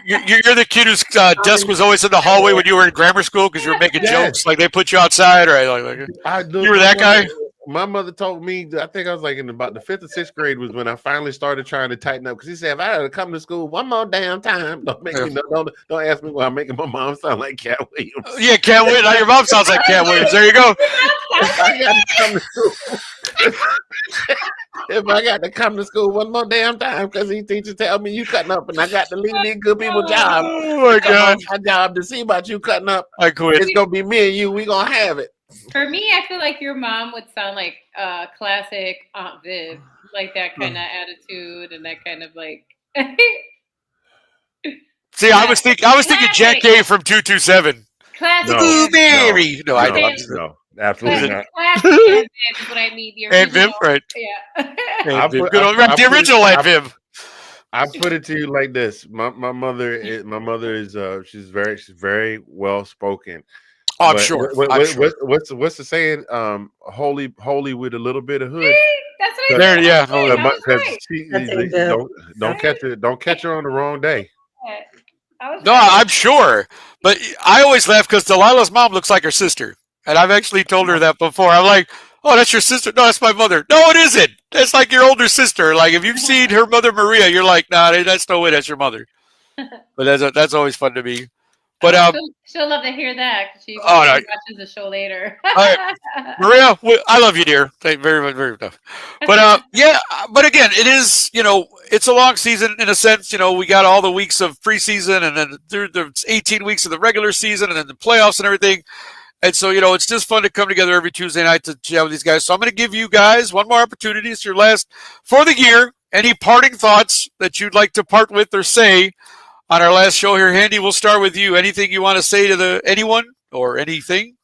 You're the kid whose desk was always in the hallway when you were in grammar school because you were making jokes. Like they put you outside, right? You were that guy. My mother told me, I think I was like in about the 5th or 6th grade was when I finally started trying to tighten up, because he said, if I had to come to school one more damn time, don't ask me why I'm making my mom sound like Cat Williams. Yeah, Cat Williams. Now your mom sounds like Cat Williams. There you go. I got to come to school. If I got to come to school one more damn time because these teachers tell me you cutting up and I got to leave these good people job. Oh my God. My job to see about you cutting up. I quit. It's gonna be me and you. We gonna have it. For me, I feel like your mom would sound like classic Aunt Viv, like that kind of attitude and that kind of like. See, I was thinking Jack Gay from 227. Classic. No, absolutely not. Classic Aunt Viv is what I mean. Aunt Viv, right? Yeah. The original Aunt Viv. I put it to you like this: my mother is she's very well spoken. Oh, I'm sure. What's the saying? Holy with a little bit of hood. That's what I mean. Yeah. Don't catch her on the wrong day. No, I'm sure. But I always laugh because Delilah's mom looks like her sister. And I've actually told her that before. I'm like, oh, that's your sister? No, that's my mother. No, it isn't. That's like your older sister. Like, if you've seen her mother, Maria, you're like, nah, that's no way. That's your mother. But that's always fun to me. But she'll love to hear that. She watches the show later. All right. Maria, I love you, dear. Thank you very much, very much. But but again, it is, it's a long season in a sense. We got all the weeks of preseason, and then there's 18 weeks of the regular season, and then the playoffs and everything. And so, it's just fun to come together every Tuesday night to chat with these guys. So I'm going to give you guys one more opportunity. It's your last for the year. Any parting thoughts that you'd like to part with or say on our last show here? Handy, we'll start with you. Anything you want to say to anyone or anything?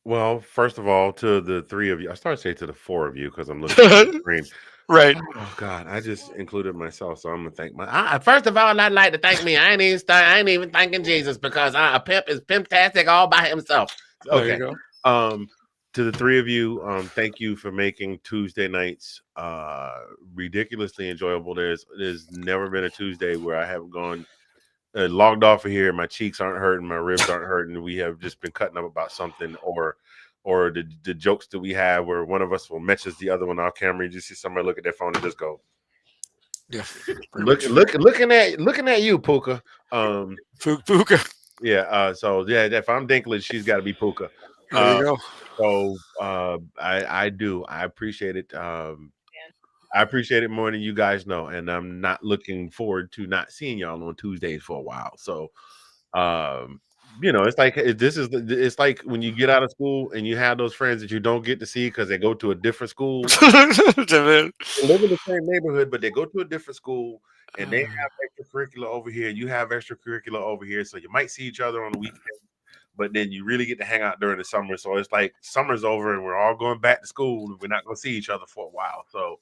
Well, first of all, to the three of you, I started to say to the four of you because I'm looking at the screen. Right. Oh God, I just included myself, so I'm gonna thank first of all, I'd like to thank me. I ain't even thanking Jesus because a pimp is pimptastic all by himself. Okay. There you go. To the three of you, thank you for making Tuesday nights ridiculously enjoyable. There's never been a Tuesday where I haven't gone logged off of here. My cheeks aren't hurting, my ribs aren't hurting. We have just been cutting up about something, or the jokes that we have where one of us will message the other one off camera. You just see somebody look at their phone and just go, yeah, looking at you, Puka. Puka. Yeah. So yeah, if I'm Dinklage, she's got to be Puka. There you go. So I do. I appreciate it. I appreciate it more than you guys know, and I'm not looking forward to not seeing y'all on Tuesdays for a while. So, it's like when you get out of school and you have those friends that you don't get to see because they go to a different school. They live in the same neighborhood, but they go to a different school, and they have extracurricular over here. You have extracurricular over here, so you might see each other on the weekend, but then you really get to hang out during the summer. So it's like summer's over, and we're all going back to school, and we're not going to see each other for a while. So.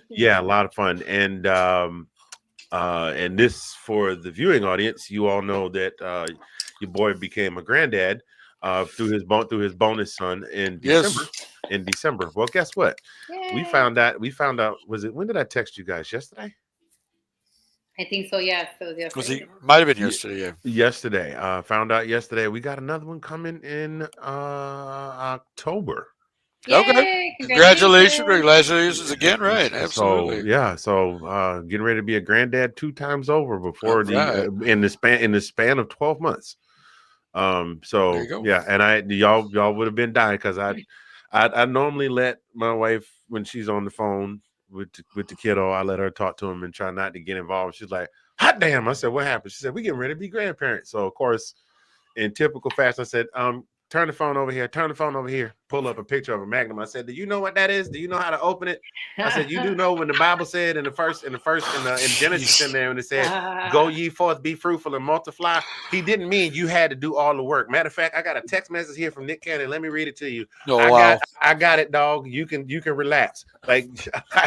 Yeah, a lot of fun, and this for the viewing audience. You all know that your boy became a granddad through his bonus son in December. Yes. In December. Well, guess what? Yay. We found out. Was it when did I text you guys? Yesterday. I think so. Yes. So yesterday. Might have been yesterday. Yeah. Yesterday. Found out yesterday. We got another one coming in October. Yay, okay. Congratulations again. Right. Absolutely. So getting ready to be a granddad 2 times over before in the span of 12 months. Yeah, and y'all would have been dying because I normally let my wife, when she's on the phone with the kiddo, I let her talk to him and try not to get involved. She's like, hot damn. I said, what happened? She said, we getting ready to be grandparents. So of course, in typical fashion, I said, turn the phone over here. pull up a picture of a Magnum. I said, "Do you know what that is? Do you know how to open it?" I said, "You do know when the Bible said in Genesis in there when it said, 'Go ye forth, be fruitful and multiply.' He didn't mean you had to do all the work. Matter of fact, I got a text message here from Nick Cannon. Let me read it to you. I got it, dog. You can relax." Like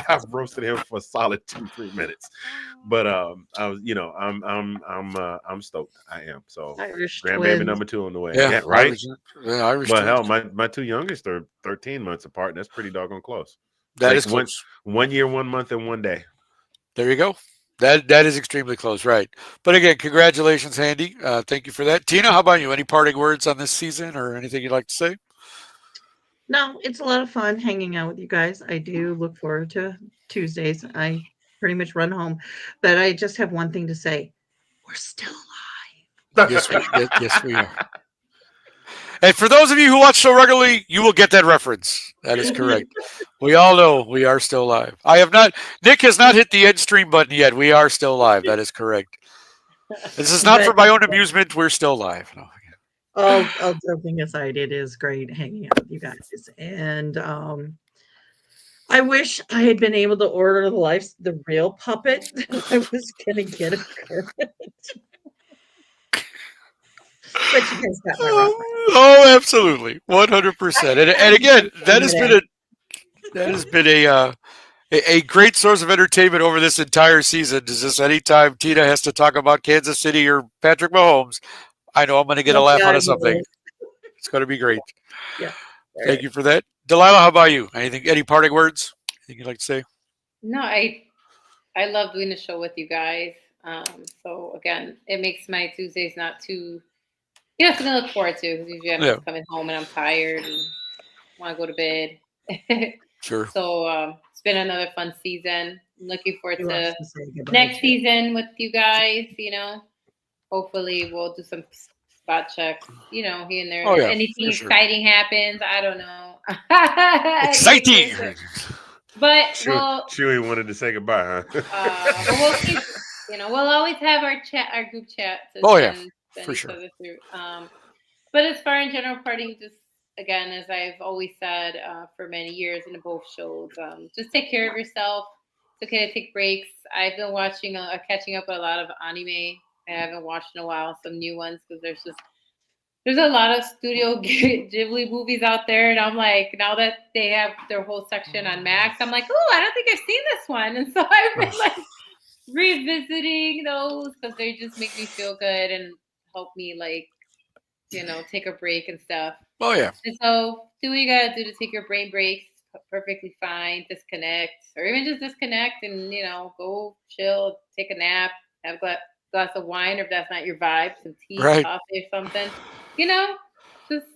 I've roasted him for a solid 2-3 minutes, but I was, I'm stoked. I am. So grandbaby number 2 on the way. Yeah, right. Irish but hell, my 2 youngest are 13 months apart. And that's pretty doggone close. That is close. 1 year, 1 month, and 1 day. There you go. That is extremely close, right? But again, congratulations, Handy. Thank you for that. Tina, how about you? Any parting words on this season or anything you'd like to say? No, it's a lot of fun hanging out with you guys. I do look forward to Tuesdays. I pretty much run home, but I just have one thing to say: we're still alive. Yes, we are. And for those of you who watch so regularly, you will get that reference. That is correct. We all know we are still live. Nick has not hit the end stream button yet. We are still live. That is correct. This is not for my own amusement. We're still live. No. All joking aside, it is great hanging out with you guys. And I wish I had been able to order the real puppet. I was going to get a Kermit. But you guys got my reference. Oh, absolutely, 100%. And again, that has been a great source of entertainment over this entire season. Is this anytime Tina has to talk about Kansas City or Patrick Mahomes, I know I'm going to get a laugh out of something. It's going to be great. Yeah. Thank you for that, Delilah. How about you? Any parting words? Anything you'd like to say? No, I love doing the show with you guys. So again, it makes my Tuesdays not too. Something to look forward to, because usually I'm just coming home and I'm tired and want to go to bed. Sure. So it's been another fun season. I'm looking forward to next season with you guys. Hopefully we'll do some spot checks. Here and there. If anything exciting happens, I don't know. Exciting. But Chewy wanted to say goodbye, huh? But we'll keep. We'll always have our group chat. For sure. But as far in general parting, just again, as I've always said for many years in both shows, just take care of yourself. It's okay to take breaks. I've been watching, catching up with a lot of anime. I haven't watched in a while, some new ones, because there's a lot of Studio Ghibli movies out there, and I'm like, now that they have their whole section on Max, I'm like, oh, I don't think I've seen this one, and so I've been like revisiting those because they just make me feel good and help me take a break and stuff. Oh yeah. And so do what you gotta do to take your brain breaks. Perfectly fine. Disconnect, or even just disconnect and go chill, take a nap, have a glass of wine, or if that's not your vibe, some tea, coffee, or something. Just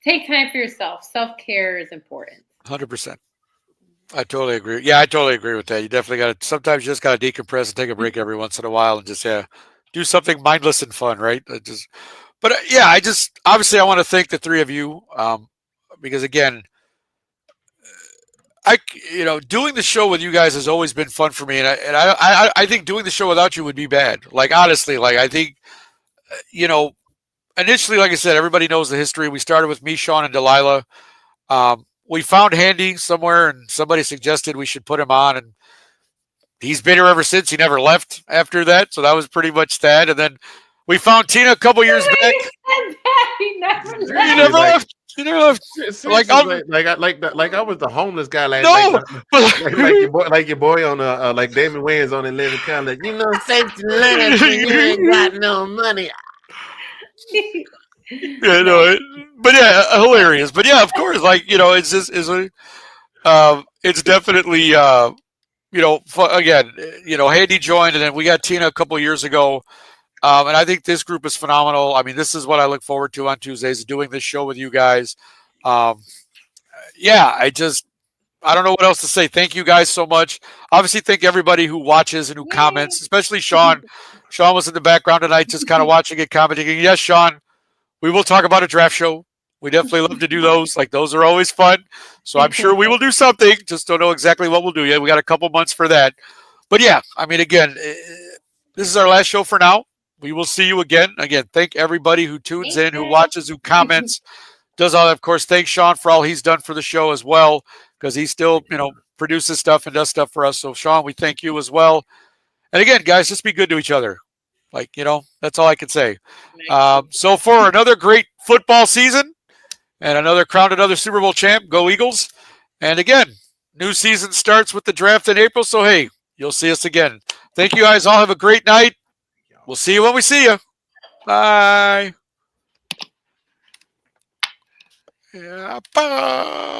take time for yourself. Self-care is important. 100%. I totally agree. Yeah, I totally agree with that. You definitely got to. Sometimes you just got to decompress and take a break every once in a while, and just do something mindless and fun, right? Obviously I want to thank the three of you because again, doing the show with you guys has always been fun for me, and I think doing the show without you would be bad. Like honestly, I think initially, like I said, everybody knows the history. We started with me, Sean, and Delilah. We found Handy somewhere, and somebody suggested we should put him on, and he's been here ever since. He never left after that, so that was pretty much that. And then we found Tina a couple years back. He never left. You know, like I was the homeless guy. Like your boy on like Damon Wayans on 11 College. Safety net when you ain't got no money. But yeah, hilarious. But yeah, of course, it's definitely again, Handy joined, and then we got Tina a couple years ago. And I think this group is phenomenal. I mean, this is what I look forward to on Tuesdays, doing this show with you guys. I don't know what else to say. Thank you guys so much. Obviously, thank everybody who watches and who comments, especially Sean. Sean was in the background tonight, just kind of watching and commenting. And yes, Sean, we will talk about a draft show. We definitely love to do those. Those are always fun. So I'm sure we will do something. Just don't know exactly what we'll do yet. We got a couple months for that. But yeah, I mean, again, this is our last show for now. We will see you again. Again, thank everybody who tunes in, who watches, who comments. does all that. Of course, thanks Sean for all he's done for the show as well, because he still, produces stuff and does stuff for us. So Sean, we thank you as well. And again, guys, just be good to each other. That's all I can say. So for another great football season and crowned another Super Bowl champ, go Eagles. And again, new season starts with the draft in April. So, hey, you'll see us again. Thank you guys all. Have a great night. We'll see you when we see you. Bye. Yeah, bye.